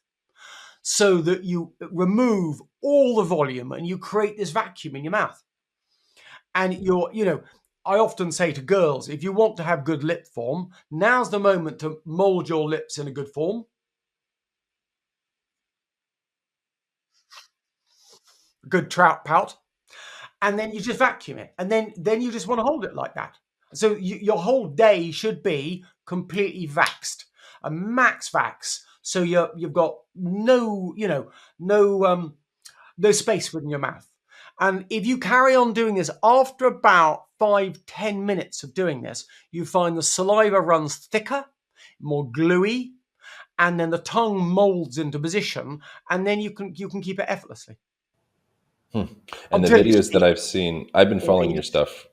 so that you remove all the volume and you create this vacuum in your mouth. And I often say to girls, if you want to have good lip form, now's the moment to mold your lips in a good form. Good trout pout. And then you just vacuum it. And then you just want to hold it like that. So your whole day should be completely vaxxed, a max vax. So you've got no space within your mouth. And if you carry on doing this, after about 5-10 minutes of doing this, you find the saliva runs thicker, more gluey, and then the tongue molds into position, and then you can keep it effortlessly. And I'm the telling you videos that straight. I've seen, I've been following your Yes. stuff.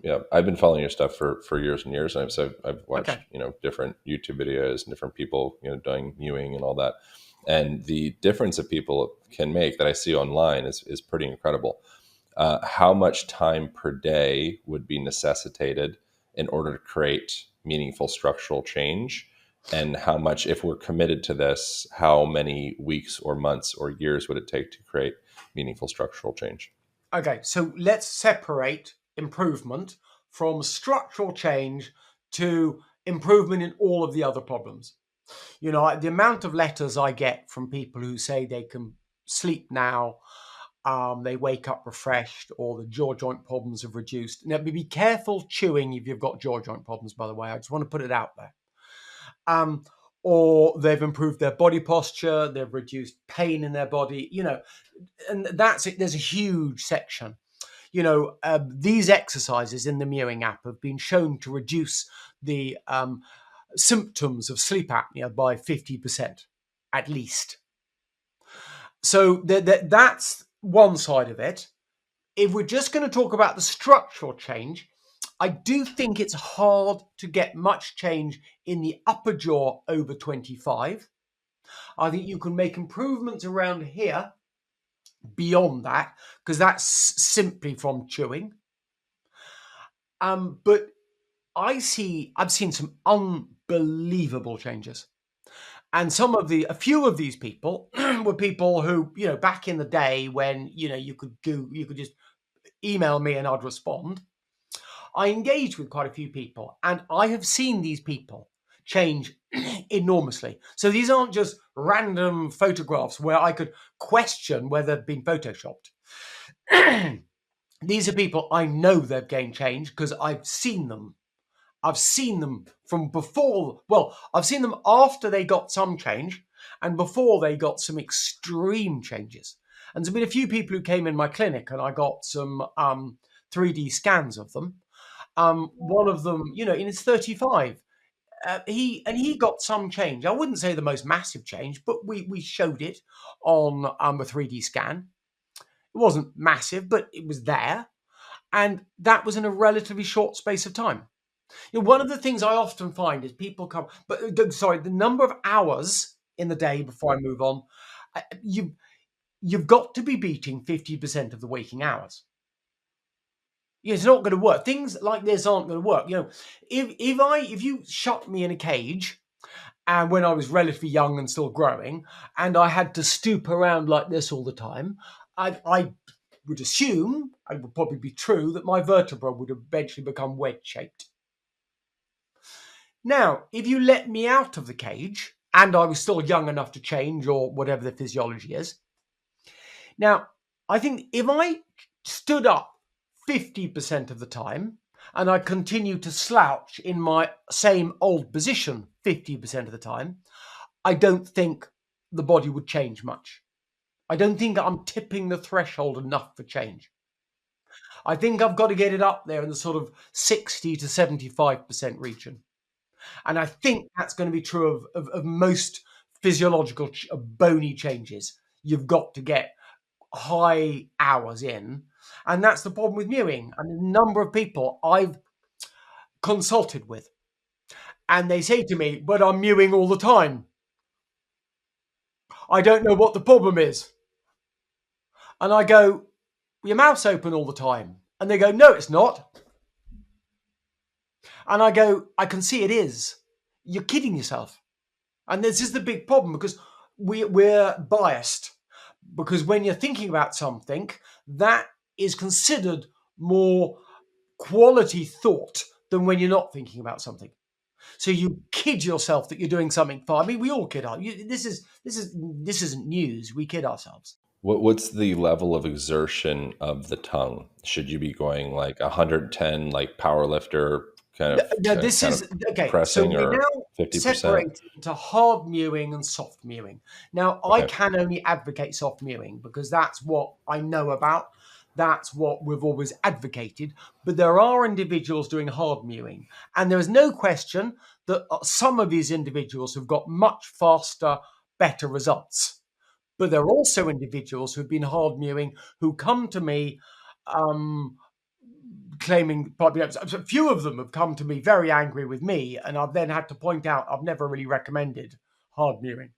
Yeah, I've been following your stuff for years and years. I've watched, Okay. different YouTube videos and different people, doing mewing and all that. And the difference that people can make that I see online is pretty incredible. How much time per day would be necessitated in order to create meaningful structural change? And how much, if we're committed to this, how many weeks or months or years would it take to create meaningful structural change? Okay. So let's separate improvement from structural change to improvement in all of the other problems. The amount of letters I get from people who say they can sleep now, they wake up refreshed, or the jaw joint problems have reduced. Now, be careful chewing if you've got jaw joint problems, by the way. I just want to put it out there. Um, or they've improved their body posture, they've reduced pain in their body, and that's it. There's a huge section. These exercises in the Mewing app have been shown to reduce the symptoms of sleep apnea by 50% at least. So that's one side of it. If we're just going to talk about the structural change, I do think it's hard to get much change in the upper jaw over 25. I think you can make improvements around here beyond that, because that's simply from chewing. But I've seen some unbelievable changes. And a few of these people were people who, back in the day when, you could just email me and I'd respond. I engaged with quite a few people, and I have seen these people change enormously. So these aren't just random photographs where I could question whether they've been photoshopped. These are people I know they've gained change because I've seen them. I've seen them from before. Well, I've seen them after they got some change and before they got some extreme changes. And there's been a few people who came in my clinic and I got some 3D scans of them. One of them, in his 35, he got some change. I wouldn't say the most massive change, but we showed it on a 3D scan. It wasn't massive, but it was there. And that was in a relatively short space of time. One of the things I often find is people come, the number of hours in the day before I move on, you've got to be beating 50% of the waking hours. It's not going to work. Things like this aren't going to work. If you shut me in a cage, and when I was relatively young and still growing, and I had to stoop around like this all the time, I would assume, it would probably be true, that my vertebra would eventually become wedge-shaped. Now, if you let me out of the cage, and I was still young enough to change, or whatever the physiology is, now, I think if I stood up 50% of the time, and I continued to slouch in my same old position 50% of the time, I don't think the body would change much. I don't think I'm tipping the threshold enough for change. I think I've got to get it up there in the sort of 60 to 75% region. And I think that's going to be true of most physiological bony changes. You've got to get high hours in. And that's the problem with mewing. And a number of people I've consulted with, and they say to me, but I'm mewing all the time. I don't know what the problem is. And I go, your mouth's open all the time. And they go, no, it's not. And I go, I can see it is. You're kidding yourself. And this is the big problem, because we're biased. Because when you're thinking about something, that is considered more quality thought than when you're not thinking about something. So you kid yourself that you're doing something fine. I mean, we all kid ourselves. This isn't news. We kid ourselves. What's the level of exertion of the tongue? Should you be going like 110, like power lifter, kind of No, this kind is of okay. So pressing, we're or now 50%? separated into hard mewing and soft mewing. Now, I Okay. can only advocate soft mewing because that's what I know about. That's what we've always advocated. But there are individuals doing hard mewing, and there is no question that some of these individuals have got much faster, better results. But there are also individuals who've been hard mewing who come to me um, claiming probably a few of them have come to me very angry with me, and I've then had to point out I've never really recommended hard mewing.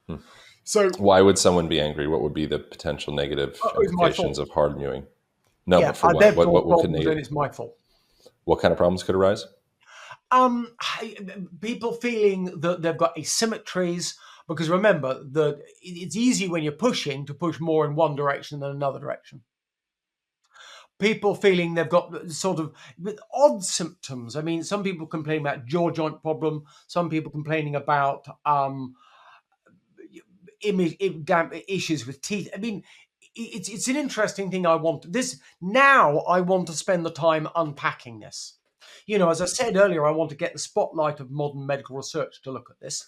Hmm. So Why would someone be angry? What would be the potential negative it's my implications fault. of hard mewing? No, Yeah, but for what? they've What caused what could problems, negative? and it's my fault. What kind of problems could arise? Um, People feeling that they've got asymmetries, because remember that it's easy when you're pushing to push more in one direction than another direction. People feeling they've got sort of odd symptoms. I mean, some people complain about jaw joint problem. Some people complaining about issues with teeth. I mean, it's an interesting thing. I want to spend the time unpacking this. You know, as I said earlier, I want to get the spotlight of modern medical research to look at this.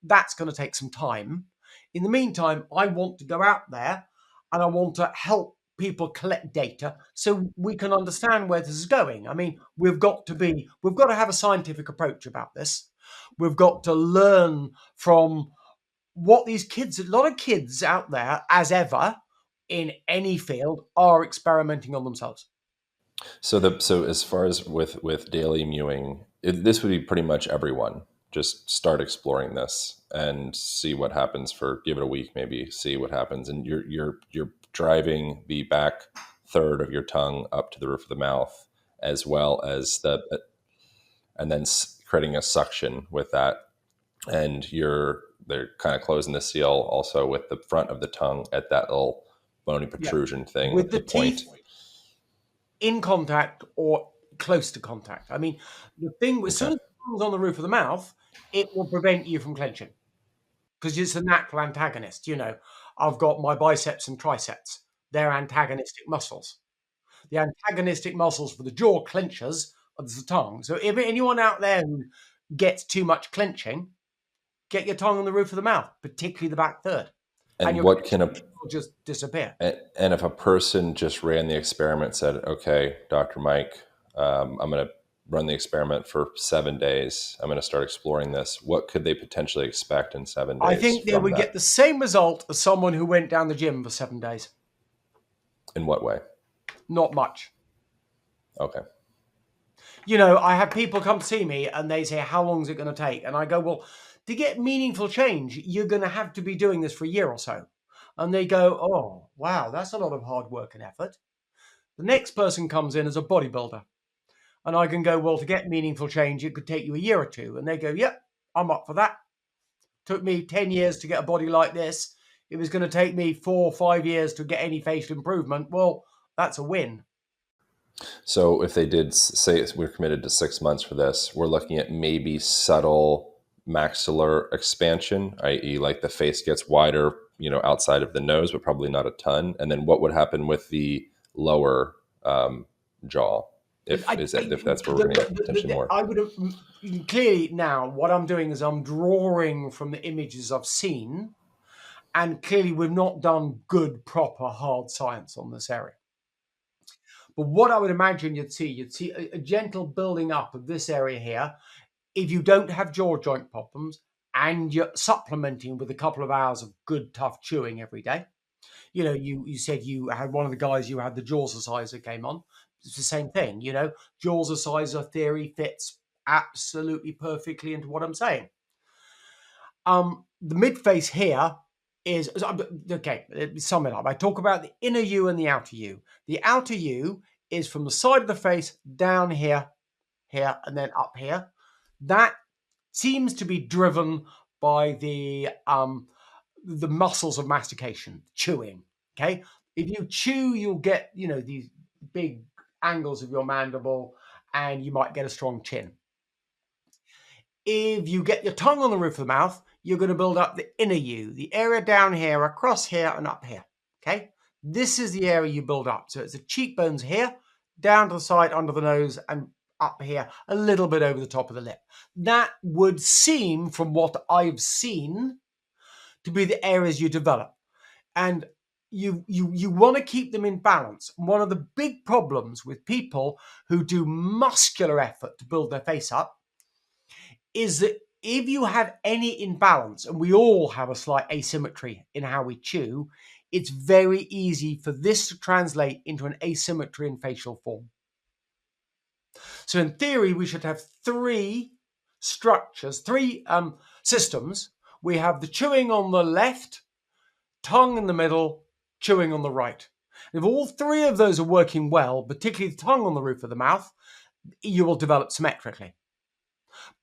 That's going to take some time. In the meantime, I want to go out there and I want to help people collect data so we can understand where this is going. I mean, we've got to have a scientific approach about this. We've got to learn from what these kids, a lot of kids out there, as ever, in any field, are experimenting on themselves. So as far as with daily mewing, this would be pretty much everyone. Just start exploring this and see what happens for give it a week, maybe see what happens, and you're driving the back third of your tongue up to the roof of the mouth, as well as and then creating a suction with that, and they're kind of closing the seal also with the front of the tongue at that little bony Yeah. protrusion thing With at the the point. teeth in contact or close to contact. I mean, the thing, as soon Okay. as the tongue's on the roof of the mouth, it will prevent you from clenching because it's a natural antagonist. You know, I've got my biceps and triceps, they're antagonistic muscles. The antagonistic muscles for the jaw clenches of the tongue. So if anyone out there who gets too much clenching, get your tongue on the roof of the mouth, particularly the back third, and And your what can clenching a will just disappear. and if a person just ran the experiment, said, "Okay, Dr. Mike, I'm going to run the experiment for 7 days. I'm going to start exploring this." What could they potentially expect in seven I days think they from would get that? the same result as someone who went down the gym for 7 days. In what way? Not much. Okay. You know, I have people come to see me and they say, "How long is it going to take?" And I go, "Well, to get meaningful change, you're going to have to be doing this for a year or so." And they go, "Oh, wow, that's a lot of hard work and effort." The next person comes in as a bodybuilder. And I can go, "Well, to get meaningful change, it could take you a year or two." And they go, "Yep, I'm up for that. Took me 10 years to get a body like this. It was going to take me 4 or 5 years to get any facial improvement." Well, that's a win. So if they did say we're committed to 6 months for this, we're looking at maybe subtle maxillar expansion, i.e., like the face gets wider, outside of the nose, but probably not a ton. And then what would happen with the lower jaw, if I, is that I, if that's where we're the, going to get potentially more? I would have clearly now what I'm doing is I'm drawing from the images I've seen, and clearly we've not done good, proper, hard science on this area. But what I would imagine you'd see a gentle building up of this area here if you don't have jaw joint problems and you're supplementing with a couple of hours of good, tough chewing every day. You know, you said you had one of the guys you had the jaws exerciser came on. It's the same thing, you know, jaws exerciser theory fits absolutely perfectly into what I'm saying. The mid face here is okay. Let me sum it up. I talk about the inner U and the outer U. The outer U is from the side of the face down here, here, and then up here. That seems to be driven by the muscles of mastication, chewing. Okay, if you chew, you'll get these big angles of your mandible, and you might get a strong chin. If you get your tongue on the roof of the mouth, you're going to build up the inner U, the area down here, across here, and up here. Okay, this is the area you build up. So it's the cheekbones here, down to the side, under the nose, and up here, a little bit over the top of the lip. That would seem, from what I've seen, to be the areas you develop. And you want to keep them in balance. One of the big problems with people who do muscular effort to build their face up is that if you have any imbalance, and we all have a slight asymmetry in how we chew, it's very easy for this to translate into an asymmetry in facial form. So in theory, we should have three structures, three systems. We have the chewing on the left, tongue in the middle, chewing on the right. If all three of those are working well, particularly the tongue on the roof of the mouth, you will develop symmetrically.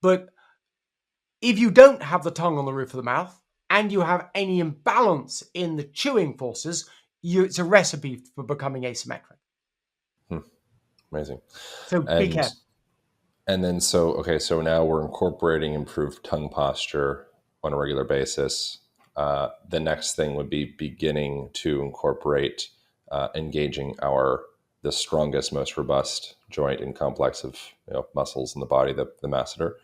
But if you don't have the tongue on the roof of the mouth and you have any imbalance in the chewing forces, it's a recipe for becoming asymmetric. Amazing. So be And careful. then so now we're incorporating improved tongue posture on a regular basis. The next thing would be beginning to incorporate engaging the strongest, most robust joint and complex of muscles in the body, the masseter.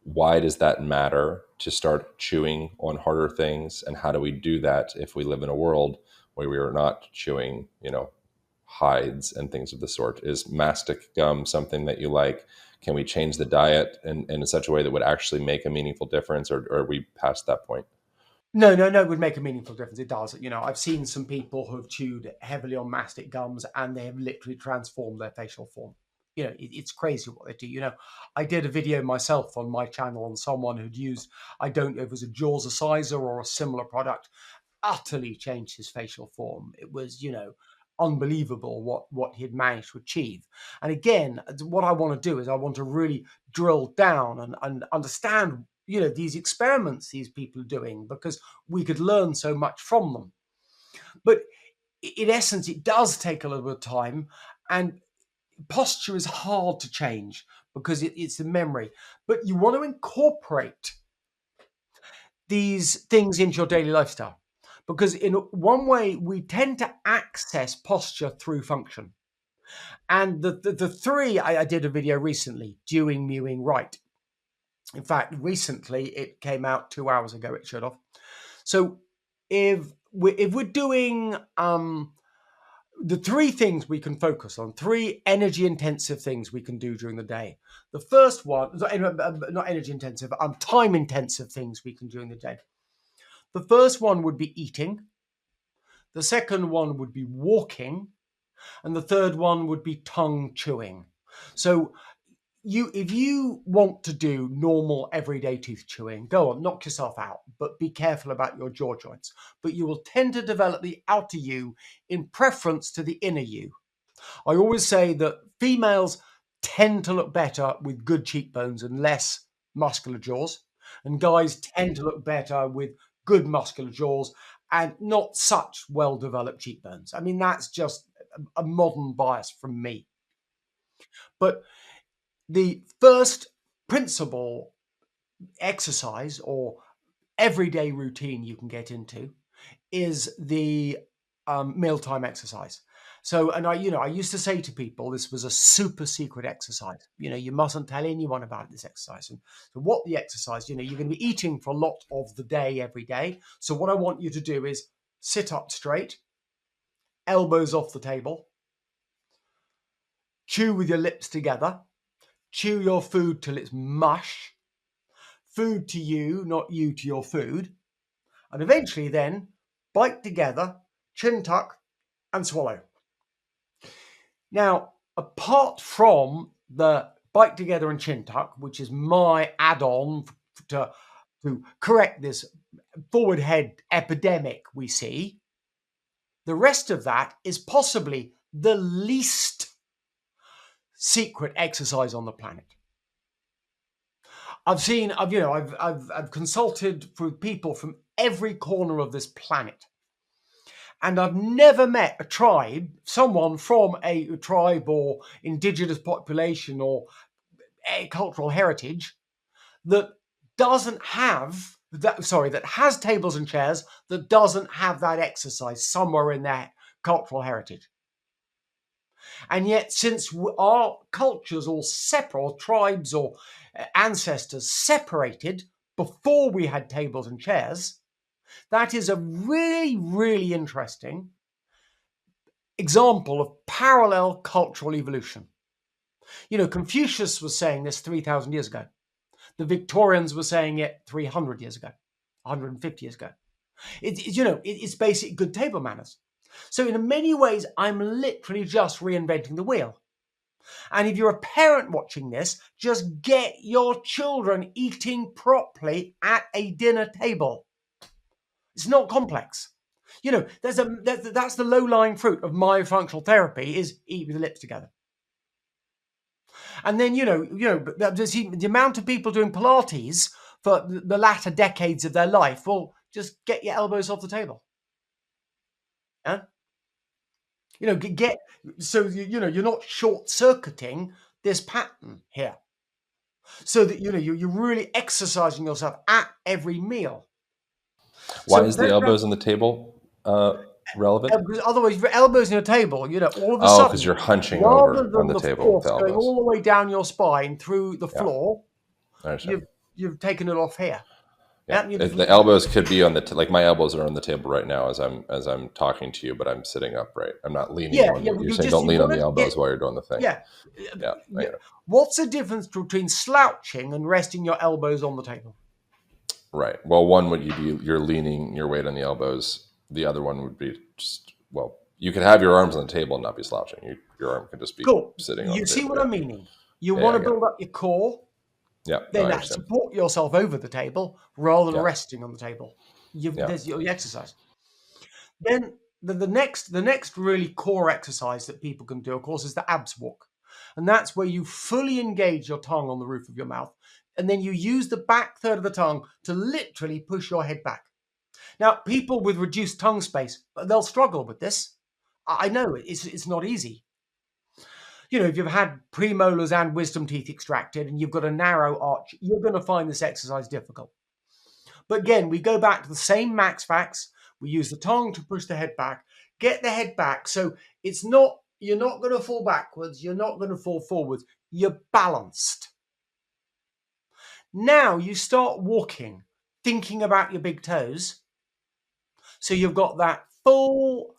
Why does that matter to start chewing on harder things, and how do we do that if we live in a world where we are not chewing hides and things of the sort? Is mastic gum something that you like? Can we change the diet in such a way that would actually make a meaningful difference, or are we past that point? No, it would make a meaningful difference. It does. I've seen some people who have chewed heavily on mastic gums and they have literally transformed their facial form. It's crazy what they do. I did a video myself on my channel on someone who'd used, I don't know if it was a jaws acizer or a similar product, utterly changed his facial form. It was, unbelievable what he'd managed to achieve. And again, what I want to do is I want to really drill down and understand, these experiments these people are doing, because we could learn so much from them. But in essence, it does take a little bit of time, and posture is hard to change because it's the memory. But you want to incorporate these things into your daily lifestyle, because in one way we tend to access posture through function. And the three, I did a video recently, doing mewing right. In fact, recently it came out 2 hours ago. It should have. So if we're doing the three things we can focus on, three energy intensive things we can do during the day. The first one, not energy intensive, time intensive things we can do during the day. The first one would be eating. The second one would be walking. And the third one would be tongue chewing. So if you want to do normal everyday tooth chewing, go on, knock yourself out, but be careful about your jaw joints. But you will tend to develop the outer you in preference to the inner you. I always say that females tend to look better with good cheekbones and less muscular jaws, and guys tend to look better with good muscular jaws and not such well-developed cheekbones. I mean, that's just a modern bias from me. But the first principal exercise or everyday routine you can get into is the mealtime exercise. So, and I used to say to people, this was a super secret exercise. You mustn't tell anyone about this exercise. And so what the exercise, you're going to be eating for a lot of the day, every day. So what I want you to do is sit up straight, elbows off the table, chew with your lips together, chew your food till it's mush, food to you, not you to your food, and eventually then bite together, chin tuck, and swallow. Now, apart from the bite together and chin tuck, which is my add-on to correct this forward head epidemic we see, the rest of that is possibly the least secret exercise on the planet. I've consulted with people from every corner of this planet. And I've never met someone from a tribe or indigenous population or a cultural heritage that that has tables and chairs, that doesn't have that exercise somewhere in their cultural heritage. And yet, since our cultures all separate, or tribes or ancestors separated before we had tables and chairs, that is a really, really interesting example of parallel cultural evolution. Confucius was saying this 3,000 years ago. The Victorians were saying it 300 years ago, 150 years ago. It's basic good table manners. So in many ways, I'm literally just reinventing the wheel. And if you're a parent watching this, just get your children eating properly at a dinner table. It's not complex. That's the low-lying fruit of myofunctional therapy is eat with the lips together. And then, the amount of people doing Pilates for the latter decades of their life, well, just get your elbows off the table. Yeah? You're not short-circuiting this pattern here. So that, you're really exercising yourself at every meal. Why is the elbows on the table relevant? Because otherwise, your elbows on your table, all of a Oh, sudden, because you're hunching rather over on than the the table with force the going elbows. all the way down your spine through the floor, I understand. you've taken it off here. Yeah, the elbows could be on the like my elbows are on the table right now as I'm talking to you, but I'm sitting upright. I'm not leaning on. You're saying don't lean on the elbows while you're doing the thing. Yeah. What's the difference between slouching and resting your elbows on the table? Right. Well, one would you're leaning your weight on the elbows. The other one would be just you could have your arms on the table and not be slouching. Your arm could just be sitting on the table. You see what I mean? You want to build up your core. Yeah. Then support yourself over the table rather than resting on the table. There's your exercise. Then the next really core exercise that people can do, of course, is the abs walk. And that's where you fully engage your tongue on the roof of your mouth. And then you use the back third of the tongue to literally push your head back. Now, people with reduced tongue space, they'll struggle with this. I know it's not easy. If you've had premolars and wisdom teeth extracted and you've got a narrow arch, you're going to find this exercise difficult. But again, we go back to the same max facts. We use the tongue to push the head back, get the head back. So you're not going to fall backwards. You're not going to fall forwards. You're balanced. Now you start walking, thinking about your big toes. So you've got that full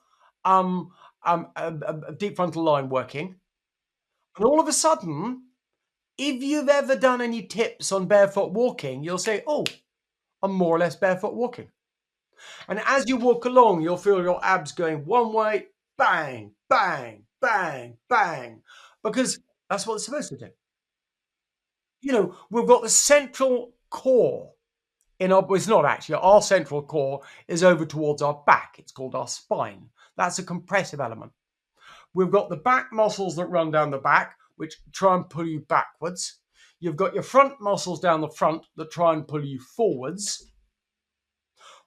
deep frontal line working. And all of a sudden, if you've ever done any tips on barefoot walking, you'll say, oh, I'm more or less barefoot walking. And as you walk along, you'll feel your abs going one way, bang, bang, bang, bang, because that's what it's supposed to do. We've got the central core it's not actually, our central core is over towards our back. It's called our spine. That's a compressive element. We've got the back muscles that run down the back, which try and pull you backwards. You've got your front muscles down the front that try and pull you forwards.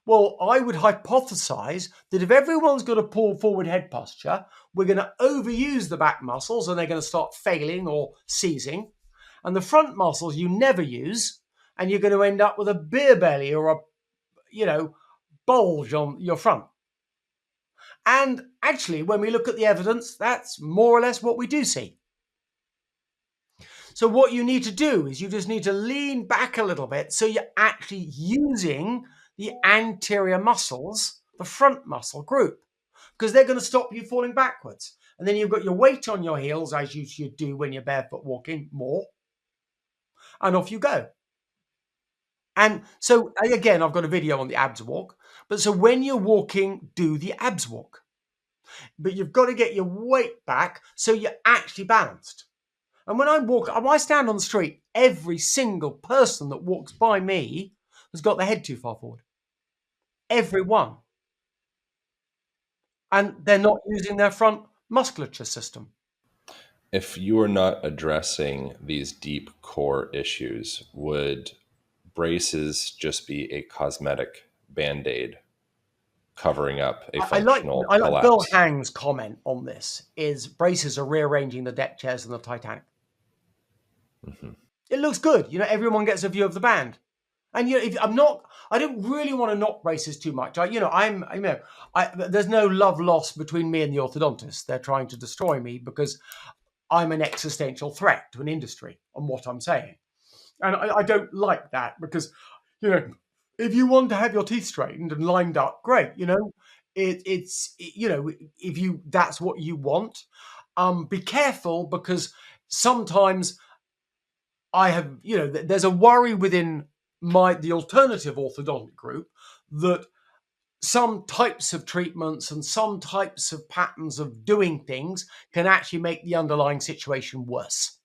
Well, I would hypothesize that if everyone's got a pull forward head posture, we're going to overuse the back muscles and they're going to start failing or seizing. And the front muscles you never use, and you're going to end up with a beer belly or a, bulge on your front. And actually, when we look at the evidence, that's more or less what we do see. So what you need to do is you just need to lean back a little bit so you're actually using the anterior muscles, the front muscle group, because they're going to stop you falling backwards. And then you've got your weight on your heels, as you should do when you're barefoot walking, more. And off you go. And so, again, I've got a video on the abs walk. But so when you're walking, do the abs walk. But you've got to get your weight back so you're actually balanced. And when I stand on the street, every single person that walks by me has got their head too far forward. Everyone. And they're not using their front musculature system. If you are not addressing these deep core issues, would braces just be a cosmetic band-aid covering up a functional collapse? I like Bill Hang's comment on this, is braces are rearranging the deck chairs in the Titanic. Mm-hmm. It looks good. Everyone gets a view of the band. And I don't really want to knock braces too much. There's no love lost between me and the orthodontist. They're trying to destroy me because I'm an existential threat to an industry on what I'm saying. And I don't like that because, if you want to have your teeth straightened and lined up, great. If that's what you want, be careful because sometimes I have, there's a worry within the alternative orthodontic group that some types of treatments and some types of patterns of doing things can actually make the underlying situation worse.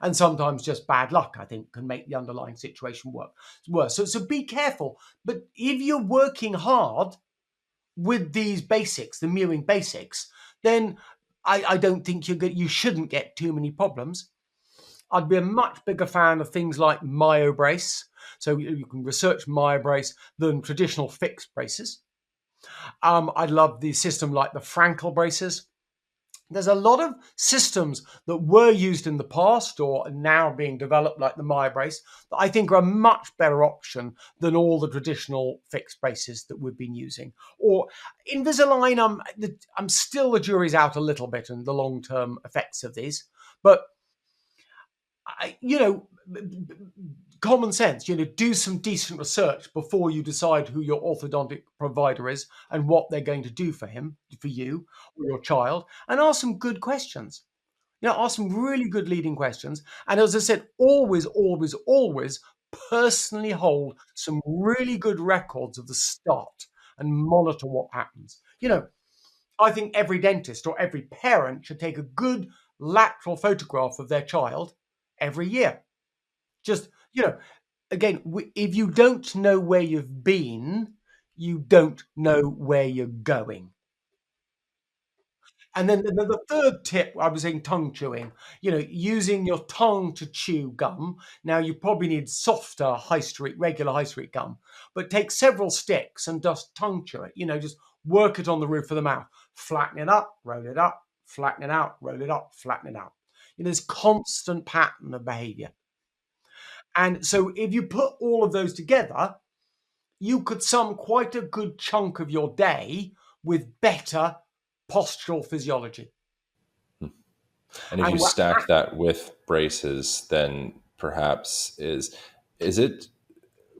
And sometimes just bad luck, I think, can make the underlying situation worse. So be careful. But if you're working hard with these basics, the mewing basics, then I don't think you shouldn't get too many problems. I'd be a much bigger fan of things like myobrace. So you can research myobrace than traditional fixed braces. I love the system like the Frankel braces. There's a lot of systems that were used in the past or are now being developed, like the myobrace, that I think are a much better option than all the traditional fixed braces that we've been using. Or Invisalign, I'm still, the jury's out a little bit in the long-term effects of these, but common sense, do some decent research before you decide who your orthodontic provider is and what they're going to do for you, or your child, and ask some good questions. Ask some really good leading questions. And as I said, always, always, always personally hold some really good records of the start and monitor what happens. I think every dentist or every parent should take a good lateral photograph of their child every year. Just, again, if you don't know where you've been, you don't know where you're going. And then the third tip, I was saying tongue chewing, using your tongue to chew gum. Now, you probably need softer regular high street gum, but take several sticks and just tongue chew it. Just work it on the roof of the mouth. Flatten it up, roll it up, flatten it out, roll it up, flatten it out. There's constant pattern of behavior. And so if you put all of those together, you could sum quite a good chunk of your day with better postural physiology. And if you And stack that with braces, then perhaps is it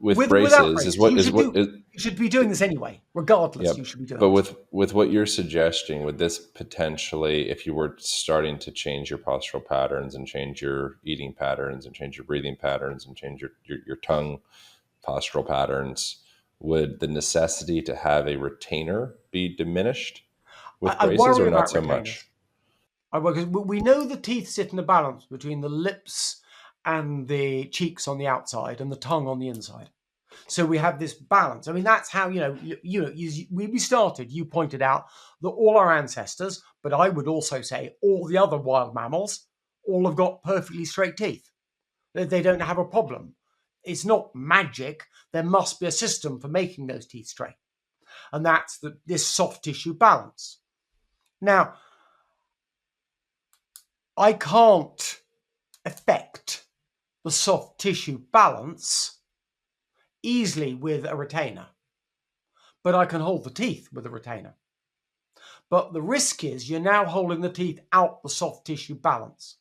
with without braces is braces, what is what is you should be doing this anyway. Regardless, Yep. you should be doing But this. with what you're suggesting, would this potentially, if you were starting to change your postural patterns and change your eating patterns and change your breathing patterns and change your tongue postural patterns, would the necessity to have a retainer be diminished with I braces worry or not about so retainers. much? Because we know the teeth sit in a balance between the lips and the cheeks on the outside and the tongue on the inside. So we have this balance. I mean, that's how, we started, you pointed out that all our ancestors, but I would also say all the other wild mammals, all have got perfectly straight teeth. They don't have a problem. It's not magic. There must be a system for making those teeth straight. And that's this soft tissue balance. Now, I can't affect the soft tissue balance easily with a retainer, but I can hold the teeth with a retainer. But the risk is you're now holding the teeth out the soft tissue balance.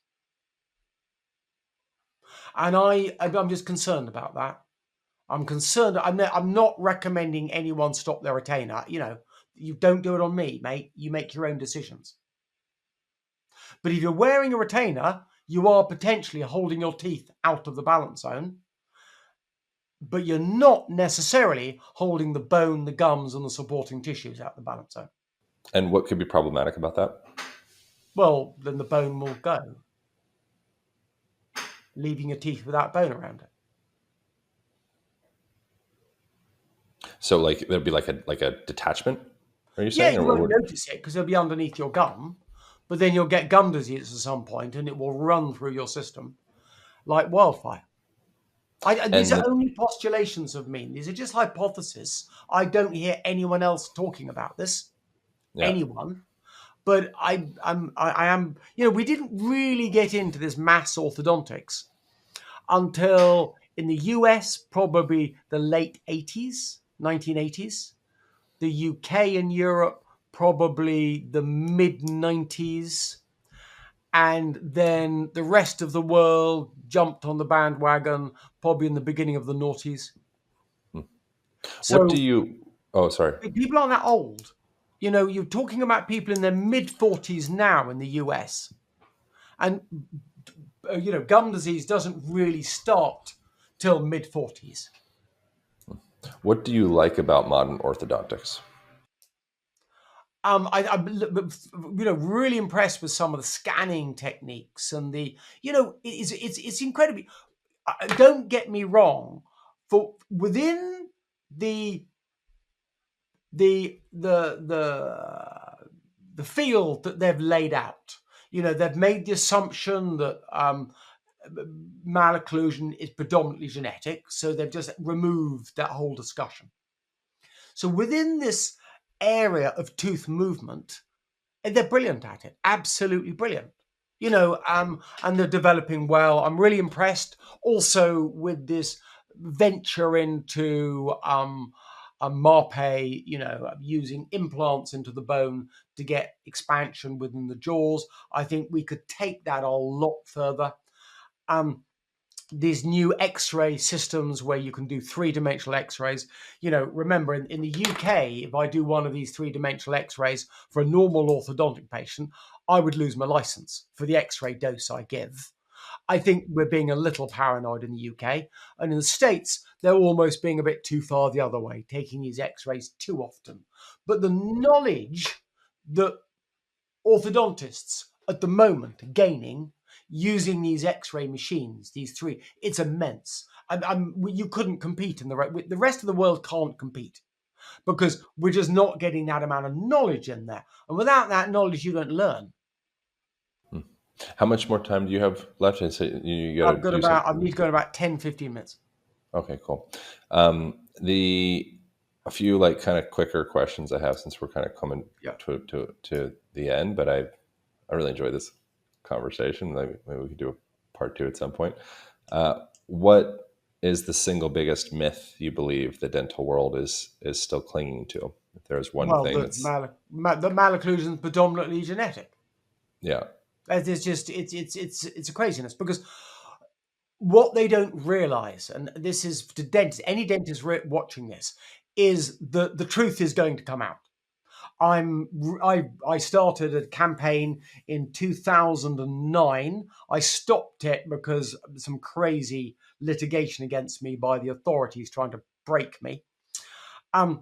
And I'm just concerned about that. I'm concerned. I'm not recommending anyone stop their retainer. You don't do it on me, mate. You make your own decisions. But if you're wearing a retainer, you are potentially holding your teeth out of the balance zone, but you're not necessarily holding the bone, the gums, and the supporting tissues out the balance zone. And what could be problematic about that? Well, then the bone will go, leaving your teeth without bone around it. So like there'd be like a detachment, are you Yeah, saying? you Or what won't would notice it because it'll be underneath your gum, but then you'll get gum disease at some point and it will run through your system like wildfire. These and are the, only postulations of me. These are just hypotheses. I don't hear anyone else talking about this. yeah. Anyone. But I am, we didn't really get into this mass orthodontics until in the US, probably the late 80s, 1980s. The UK and Europe, probably the mid 90s. And then the rest of the world jumped on the bandwagon probably in the beginning of the noughties. What do So you Oh, sorry. people aren't that old. You're talking about people in their mid 40s now in the US. And gum disease doesn't really start till mid-40s. What do you like about modern orthodontics? I'm really impressed with some of the scanning techniques and it's incredibly. Don't get me wrong, for within the the the the field that they've laid out, they've made the assumption that malocclusion is predominantly genetic, so they've just removed that whole discussion. So within this area of tooth movement, they're brilliant at it, absolutely brilliant. And they're developing well. I'm really impressed also with this venture into MAPE, using implants into the bone to get expansion within the jaws. I think we could take that a lot further. These new X-ray systems where you can do three-dimensional X-rays. Remember in the UK, if I do one of these three-dimensional X-rays for a normal orthodontic patient, I would lose my license for the X-ray dose I give. I think we're being a little paranoid in the UK, and in the States, they're almost being a bit too far the other way, taking these X-rays too often. But the knowledge that orthodontists at the moment are gaining using these X-ray machines, these three, it's immense. You couldn't compete in the rest of the world can't compete because we're just not getting that amount of knowledge in there. And without that knowledge, you don't learn. How much more time do you have left? I say you got to do I need to go in something. about 10, 15 minutes. Okay, cool. The a few like kind of quicker questions I have since we're kind of coming Yeah. to the end, but I really enjoyed this conversation. Maybe we could do a part two at some point. What is the single biggest myth you believe the dental world is still clinging to? If there's one Well, thing the that's the malocclusion is predominantly genetic. yeah. It's just it's a craziness because what they don't realize, and this is to dentists, any dentist watching this, is that the truth is going to come out. I started a campaign in 2009. I stopped it because of some crazy litigation against me by the authorities trying to break me. I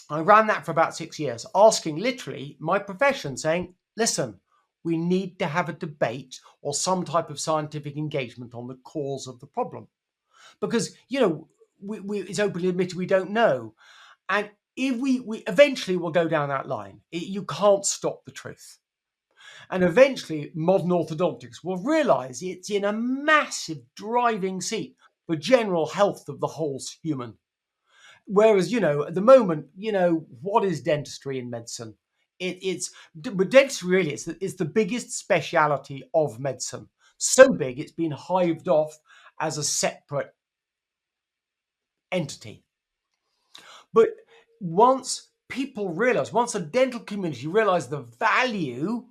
ran that for about 6 years, asking literally my profession, saying, listen, we need to have a debate or some type of scientific engagement on the cause of the problem. Because, it's openly admitted we don't know. And if we eventually will go down that line, you can't stop the truth. And eventually, modern orthodontics will realize it's in a massive driving seat for general health of the whole human. Whereas, at the moment, what is dentistry in medicine? But dentistry really is the biggest speciality of medicine. So big, it's been hived off as a separate entity. But once once the dental community realize the value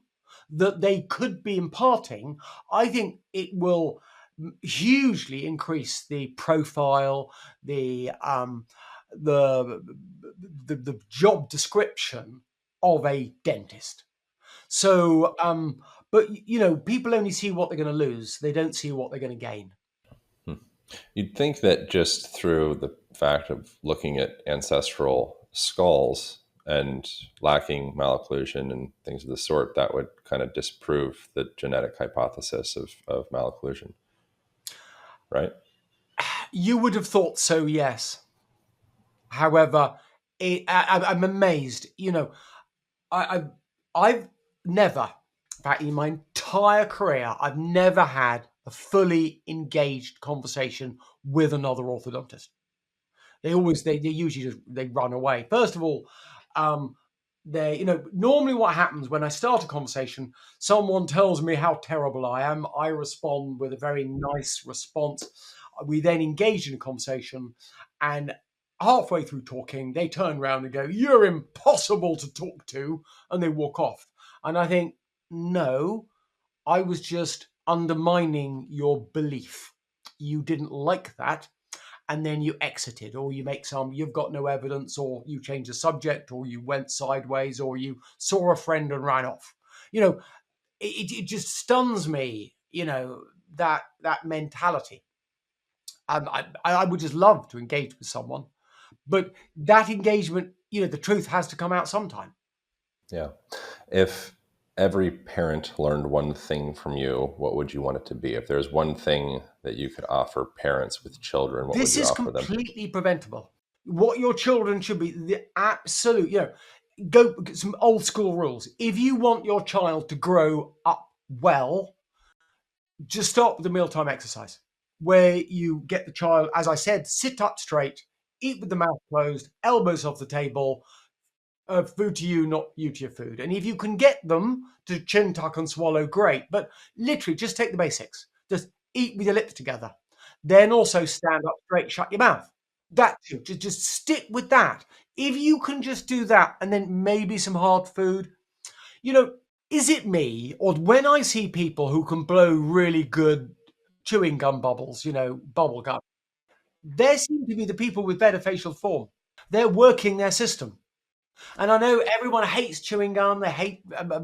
that they could be imparting, I think it will hugely increase the profile, the job description of a dentist. So, but people only see what they're going to lose; they don't see what they're going to gain. You'd think that just through the fact of looking at ancestral skulls and lacking malocclusion and things of the sort, that would kind of disprove the genetic hypothesis of malocclusion, right? You would have thought so, yes. However, I'm amazed. I, I've never, in fact, in my entire career, I've never had a fully engaged conversation with another orthodontist. They usually just they run away. First of all, normally what happens when I start a conversation, someone tells me how terrible I am. I respond with a very nice response. We then engage in a conversation, and halfway through talking, they turn around and go, "You're impossible to talk to," and they walk off. And I think, no, I was just undermining your belief. You didn't like that, and then you exited, or you've got no evidence, or you changed the subject, or you went sideways, or you saw a friend and ran off. It just stuns me, that mentality. I would just love to engage with someone, but that engagement, the truth has to come out sometime. Yeah. If every parent learned one thing from you, what would you want it to be? If there's one thing that you could offer parents with children, what would This you is offer them? completely preventable. What your children should be, the absolute, go some old school rules. If you want your child to grow up well, just start with the mealtime exercise, where you get the child, as I said, sit up straight, eat with the mouth closed, elbows off the table, food to you, not you to your food. And if you can get them to chin tuck and swallow, great. But literally, just take the basics. Just eat with your lips together. Then also stand up straight, shut your mouth. That too. Just stick with that. If you can just do that, and then maybe some hard food, you know, is it me, or when I see people who can blow really good chewing gum bubbles, bubble gum, they seem to be the people with better facial form. They're working their system. And I know everyone hates chewing gum, they hate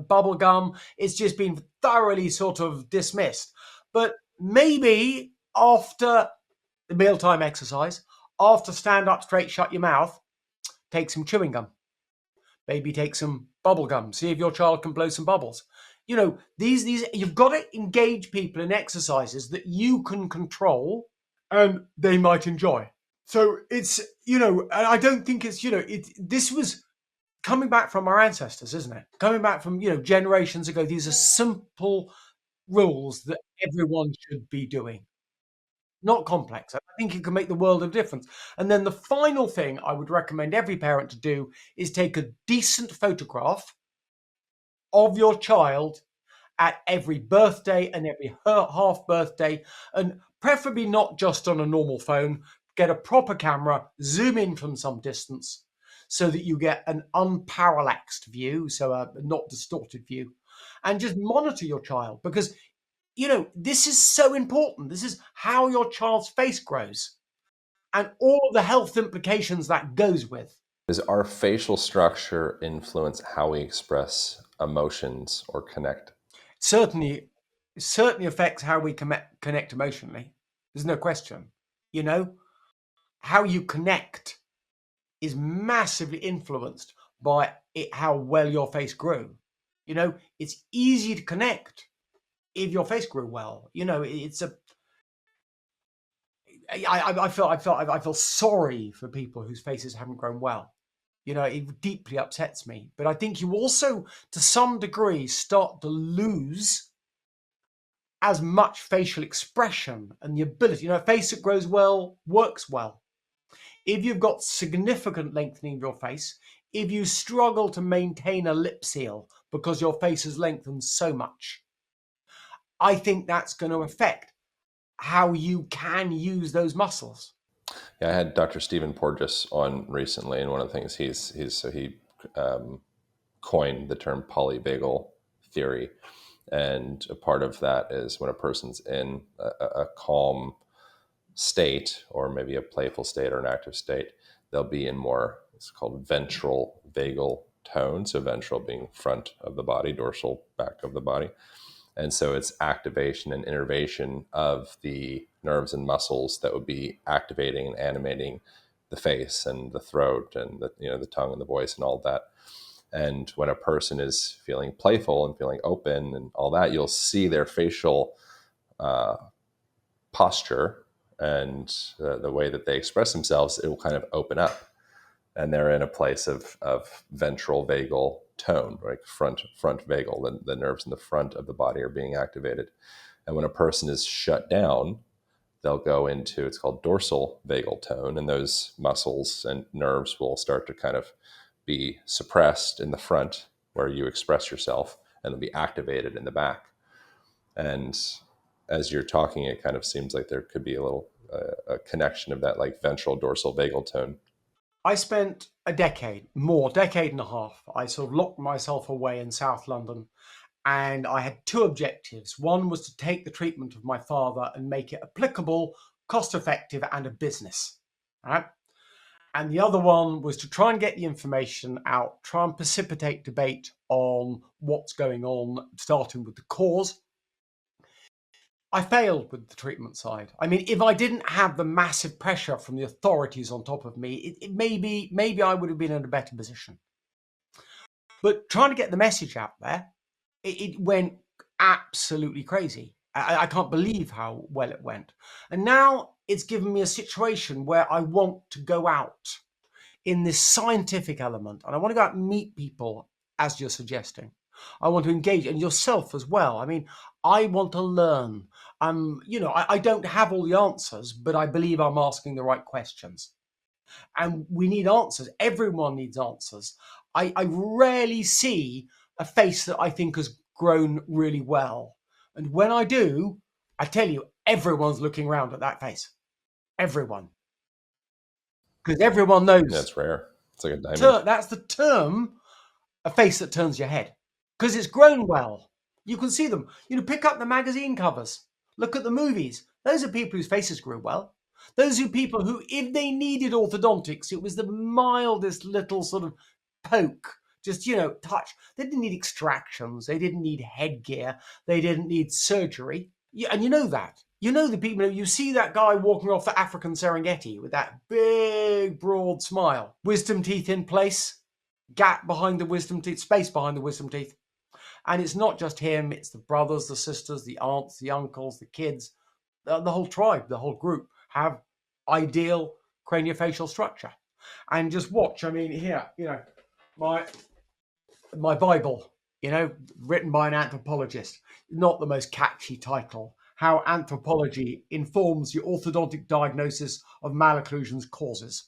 bubble gum. It's just been thoroughly sort of dismissed. But maybe after the mealtime exercise, after stand up straight, shut your mouth, take some chewing gum. Maybe take some bubble gum. See if your child can blow some bubbles. These you've got to engage people in exercises that you can control and they might enjoy. So it's, and I don't think it's, this was coming back from our ancestors, isn't it? Coming back from, generations ago. These are simple rules that everyone should be doing, not complex. I think it can make the world of difference. And then the final thing I would recommend every parent to do is take a decent photograph of your child at every birthday and every half birthday, and preferably not just on a normal phone. Get a proper camera, zoom in from some distance so that you get an unparallaxed view, so a not distorted view, and just monitor your child, because this is so important. This is how your child's face grows and all of the health implications that goes with. Does our facial structure influence how we express emotions or connect? Certainly, certainly affects how we connect emotionally. There's no question. You know, how you connect is massively influenced by how well your face grew. It's easy to connect if your face grew well. It's a. I feel sorry for people whose faces haven't grown well. It deeply upsets me. But I think you also, to some degree, start to lose as much facial expression and the ability. A face that grows well works well. If you've got significant lengthening of your face, if you struggle to maintain a lip seal because your face has lengthened so much, I think that's going to affect how you can use those muscles. Yeah, I had Dr. Stephen Porges on recently, and one of the things he coined the term polyvagal theory, and a part of that is when a person's in a calm state, or maybe a playful state or an active state, they'll be in more, it's called ventral vagal tone. So ventral being front of the body, dorsal back of the body. And so it's activation and innervation of the nerves and muscles that would be activating and animating the face and the throat and the tongue and the voice and all that. And when a person is feeling playful and feeling open and all that, you'll see their facial posture and the way that they express themselves, it will kind of open up. And they're in a place of ventral vagal tone, like front vagal. The nerves in the front of the body are being activated. And when a person is shut down, they'll go into, it's called dorsal vagal tone. And those muscles and nerves will start to kind of be suppressed in the front where you express yourself, and they'll be activated in the back. And as you're talking, it kind of seems like there could be a little a connection of that, like ventral dorsal vagal tone. I spent a decade and a half. I sort of locked myself away in South London, and I had two objectives. One was to take the treatment of my father and make it applicable, cost effective, and a business. Right? And the other one was to try and get the information out, try and precipitate debate on what's going on, starting with the cause. I failed with the treatment side. I mean, if I didn't have the massive pressure from the authorities on top of me, maybe I would have been in a better position. But trying to get the message out there, it went absolutely crazy. I can't believe how well it went. And now it's given me a situation where I want to go out in this scientific element, and I want to go out and meet people, as you're suggesting. I want to engage, and yourself as well. I mean, I want to learn. I don't have all the answers, but I believe I'm asking the right questions. And we need answers. Everyone needs answers. I rarely see a face that I think has grown really well. And when I do, I tell you, everyone's looking around at that face. Everyone. Because everyone knows That's rare. It's like a diamond. that's the term, a face that turns your head. Because it's grown well. You can see them. Pick up the magazine covers. Look at the movies. Those are people whose faces grew well. Those are people who, if they needed orthodontics, it was the mildest little sort of poke, just, touch. They didn't need extractions. They didn't need headgear. They didn't need surgery. And you know that. You know the people, you see that guy walking off the African Serengeti with that big, broad smile, wisdom teeth in place, gap behind the wisdom teeth, space behind the wisdom teeth. And it's not just him, it's the brothers, the sisters, the aunts, the uncles, the kids, the whole tribe, the whole group have ideal craniofacial structure. And just watch, I mean, here, my Bible, written by an anthropologist, not the most catchy title. How Anthropology Informs the Orthodontic Diagnosis of Malocclusion's Causes,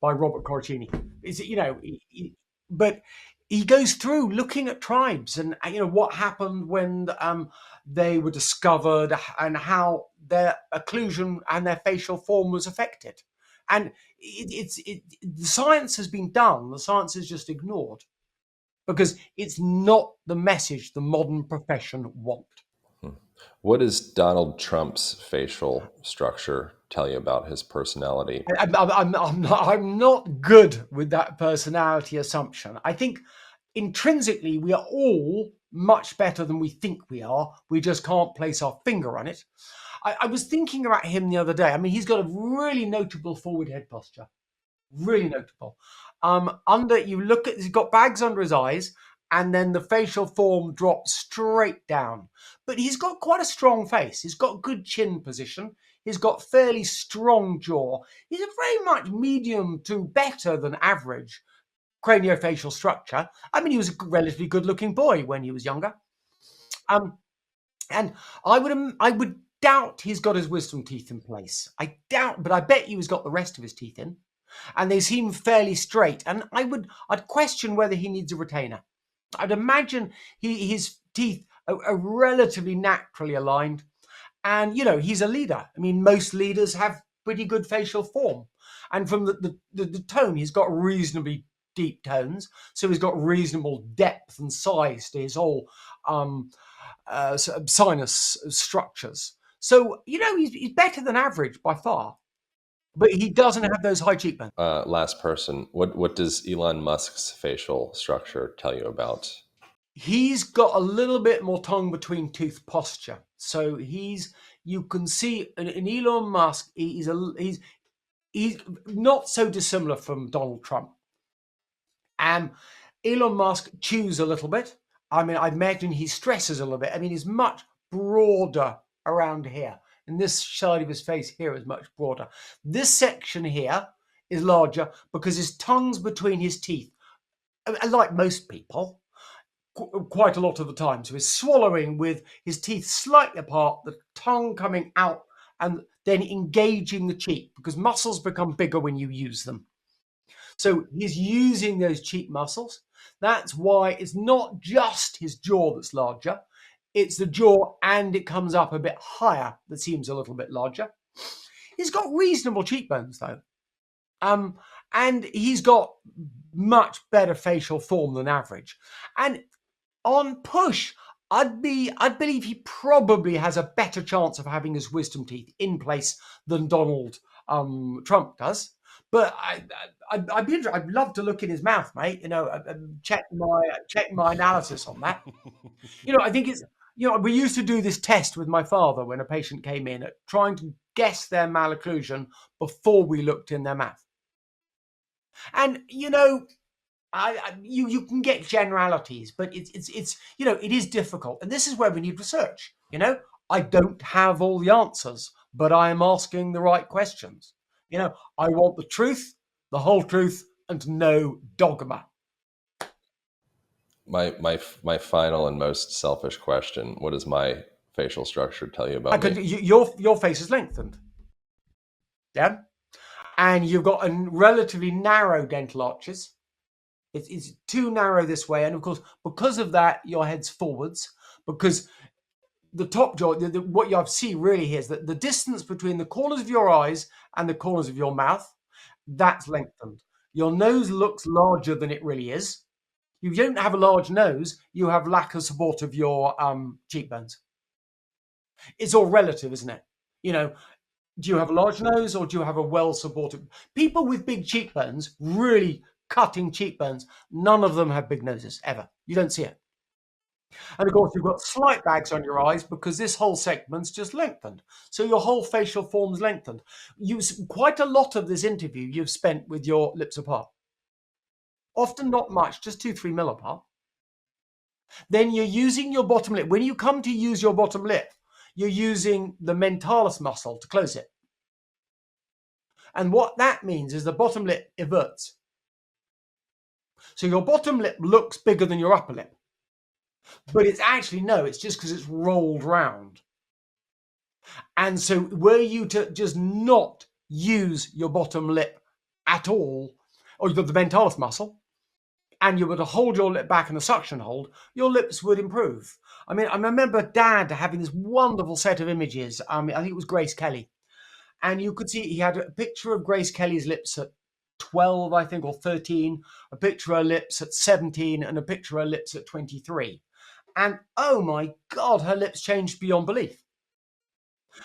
by Robert Corricini. But he goes through looking at tribes and what happened when they were discovered and how their occlusion and their facial form was affected. And the science has been done. The science is just ignored because it's not the message the modern profession want. What does Donald Trump's facial structure tell you about his personality? I'm not good with that personality assumption. I think intrinsically we are all much better than we think we are. We just can't place our finger on it. I was thinking about him the other day. I mean, he's got a really notable forward head posture. Really notable. He's got bags under his eyes, and then the facial form drops straight down. But he's got quite a strong face. He's got good chin position. He's got fairly strong jaw. He's a very much medium to better than average craniofacial structure. I mean, he was a relatively good-looking boy when he was younger. And I would doubt he's got his wisdom teeth in place. I doubt, but I bet you he's got the rest of his teeth in. And they seem fairly straight. And I'd question whether he needs a retainer. I'd imagine his teeth are relatively naturally aligned. And, he's a leader. I mean, most leaders have pretty good facial form. And from the tone, he's got reasonably deep tones. So he's got reasonable depth and size to his whole sinus structures. So, he's better than average by far. But he doesn't have those high cheekbones. Last person. What does Elon Musk's facial structure tell you about? He's got a little bit more tongue between tooth posture. So you can see in Elon Musk, he's not so dissimilar from Donald Trump. Elon Musk chews a little bit. I mean, I imagine he stresses a little bit. I mean, he's much broader around here. And this side of his face here is much broader. This section here is larger because his tongue's between his teeth. Like most people, quite a lot of the time. So he's swallowing with his teeth slightly apart, the tongue coming out, and then engaging the cheek because muscles become bigger when you use them. So he's using those cheek muscles. That's why it's not just his jaw that's larger. It's the jaw, and it comes up a bit higher that seems a little bit larger. He's got reasonable cheekbones, though. And he's got much better facial form than average. And on push, I'd believe he probably has a better chance of having his wisdom teeth in place than Donald Trump does. But I'd be interested. I'd love to look in his mouth, mate. Check my analysis on that. I think We used to do this test with my father when a patient came in at trying to guess their malocclusion before we looked in their mouth. And you can get generalities, but it's it is difficult, and this is where we need research. I don't have all the answers, but I am asking the right questions. I want the truth, the whole truth, and no dogma. My final and most selfish question: what does my facial structure tell you I about could me? your face is lengthened, yeah, and you've got a relatively narrow dental arches. It's too narrow this way, and of course, because of that, your head's forwards. Because the top jaw, what you see really here is that the distance between the corners of your eyes and the corners of your mouth, that's lengthened. Your nose looks larger than it really is. You don't have a large nose, you have lack of support of your cheekbones. It's all relative, isn't it? Do you have a large nose or do you have a well supported? People with big cheekbones, really cutting cheekbones, none of them have big noses ever. You don't see it. And of course, you've got slight bags on your eyes because this whole segment's just lengthened. So your whole facial form's lengthened. Quite a lot of this interview you've spent with your lips apart. Often not much, just 2-3 mil apart. Then you're using your bottom lip. When you come to use your bottom lip, you're using the mentalis muscle to close it. And what that means is the bottom lip everts. So your bottom lip looks bigger than your upper lip. But it's actually, no, it's just because it's rolled round. And so were you to just not use your bottom lip at all, or you've got the mentalis muscle, and you were to hold your lip back in a suction hold, your lips would improve. I mean, I remember Dad having this wonderful set of images. I think it was Grace Kelly. And you could see he had a picture of Grace Kelly's lips at 12, I think, or 13, a picture of her lips at 17, and a picture of her lips at 23. And oh my God, her lips changed beyond belief.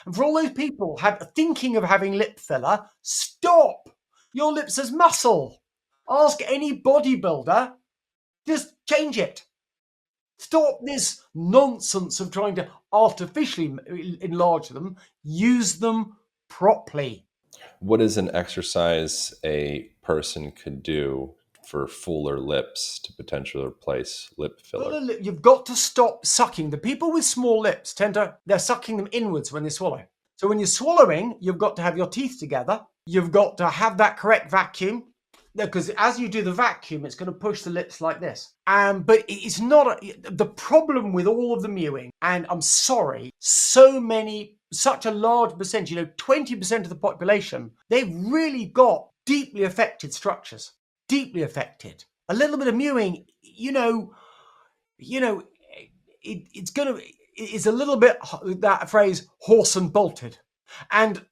And for all those people thinking of having lip filler, stop. Your lips as muscle. Ask any bodybuilder, just change it. Stop this nonsense of trying to artificially enlarge them. Use them properly. What is an exercise a person could do for fuller lips to potentially replace lip filler? You've got to stop sucking. The people with small lips they're sucking them inwards when they swallow. So when you're swallowing, you've got to have your teeth together. You've got to have that correct vacuum, because as you do the vacuum, it's going to push the lips like this. But it's not the problem with all of the mewing. And I'm sorry, such a large percentage, 20% of the population, they've really got deeply affected structures, deeply affected. A little bit of mewing, it's a little bit, that phrase, horse and bolted. And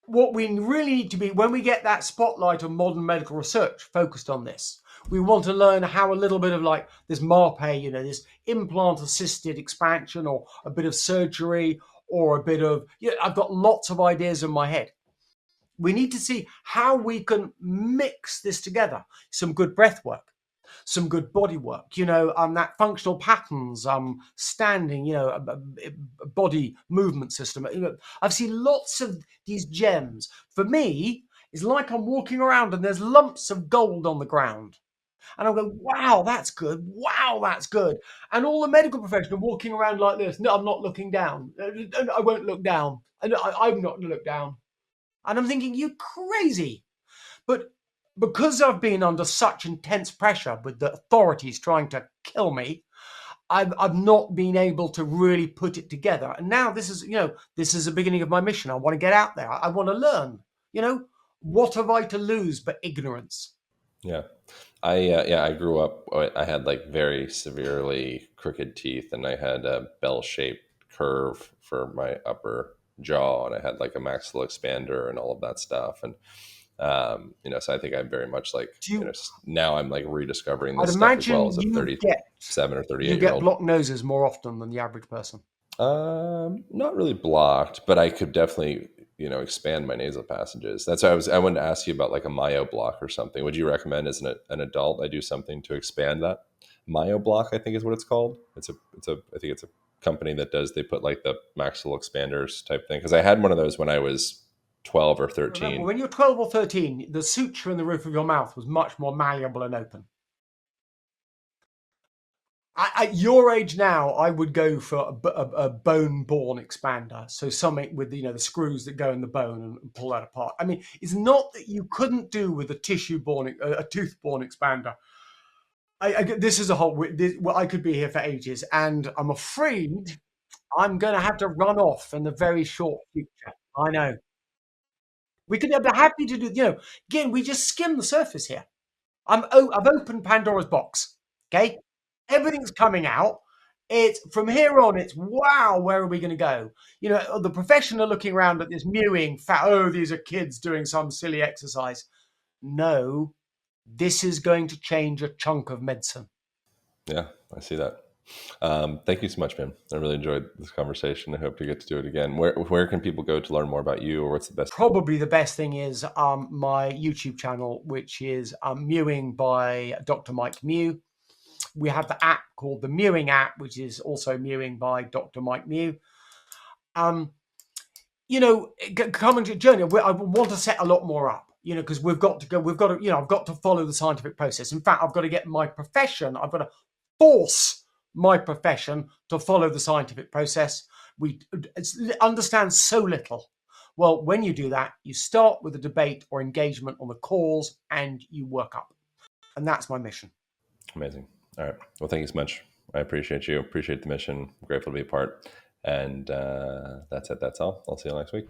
what we really need to be, when we get that spotlight of modern medical research focused on this, we want to learn how a little bit of like this MARPE, this implant assisted expansion, or a bit of surgery, or a bit of, I've got lots of ideas in my head. We need to see how we can mix this together. Some good breath work, some good body work, that functional patterns, standing, body movement system. I've seen lots of these gems. For me, it's like I'm walking around and there's lumps of gold on the ground. And I'm going, wow, that's good. Wow, that's good. And all the medical professionals are walking around like this. No, I'm not looking down. I won't look down. I'm not going to look down. And I'm thinking, you crazy. But because I've been under such intense pressure with the authorities trying to kill me, I've not been able to really put it together. And now this is the beginning of my mission. I want to get out there. I want to learn. What have I to lose but ignorance? Yeah. I grew up, I had like very severely crooked teeth, and I had a bell-shaped curve for my upper jaw, and I had like a maxilla expander and all of that stuff. And so I think I'm very much like, now I'm like rediscovering I'd this stuff as well imagine as a 37 or 38 you year get old. blocked noses more often than the average person. Not really blocked, but I could definitely, expand my nasal passages. That's why I wanted to ask you about like a myo block or something. Would you recommend as an adult I do something to expand that? Myo block, I think is what it's called. I think it's a company that does, they put like the maxilla expanders type thing? Because I had one of those when I was 12 or Remember, 13. when you're 12 or 13, the suture in the roof of your mouth was much more malleable and open. At your age now, I would go for a bone-borne expander. So something with the screws that go in the bone and pull that apart. I mean, it's not that you couldn't do with a tissue-borne, a tooth-borne expander. This is a whole. Well, I could be here for ages, and I'm afraid I'm going to have to run off in the very short future. I know. We could be happy to do. Again, we just skim the surface here. I've opened Pandora's box. Okay, everything's coming out. It's from here on. It's wow. Where are we going to go? The profession are looking around at this mewing. Oh, these are kids doing some silly exercise. No, this is going to change a chunk of medicine. Yeah, I see that. Thank you so much, man. I really enjoyed this conversation. I hope to get to do it again. Where can people go to learn more about you, or what's the best? Probably the best thing is my YouTube channel, which is Mewing by Dr. Mike Mew. We have the app called the Mewing app, which is also Mewing by Dr. Mike Mew. Coming to journey, I want to set a lot more up, because we've got to go, I've got to follow the scientific process. In fact, I've got to get my profession, I've got to force my profession to follow the scientific process. We understand so little. Well, when you do that, you start with a debate or engagement on the cause and you work up. And that's my mission. Amazing. All right. Well, thank you so much. I appreciate you. Appreciate the mission. I'm grateful to be a part. And that's it. That's all. I'll see you next week.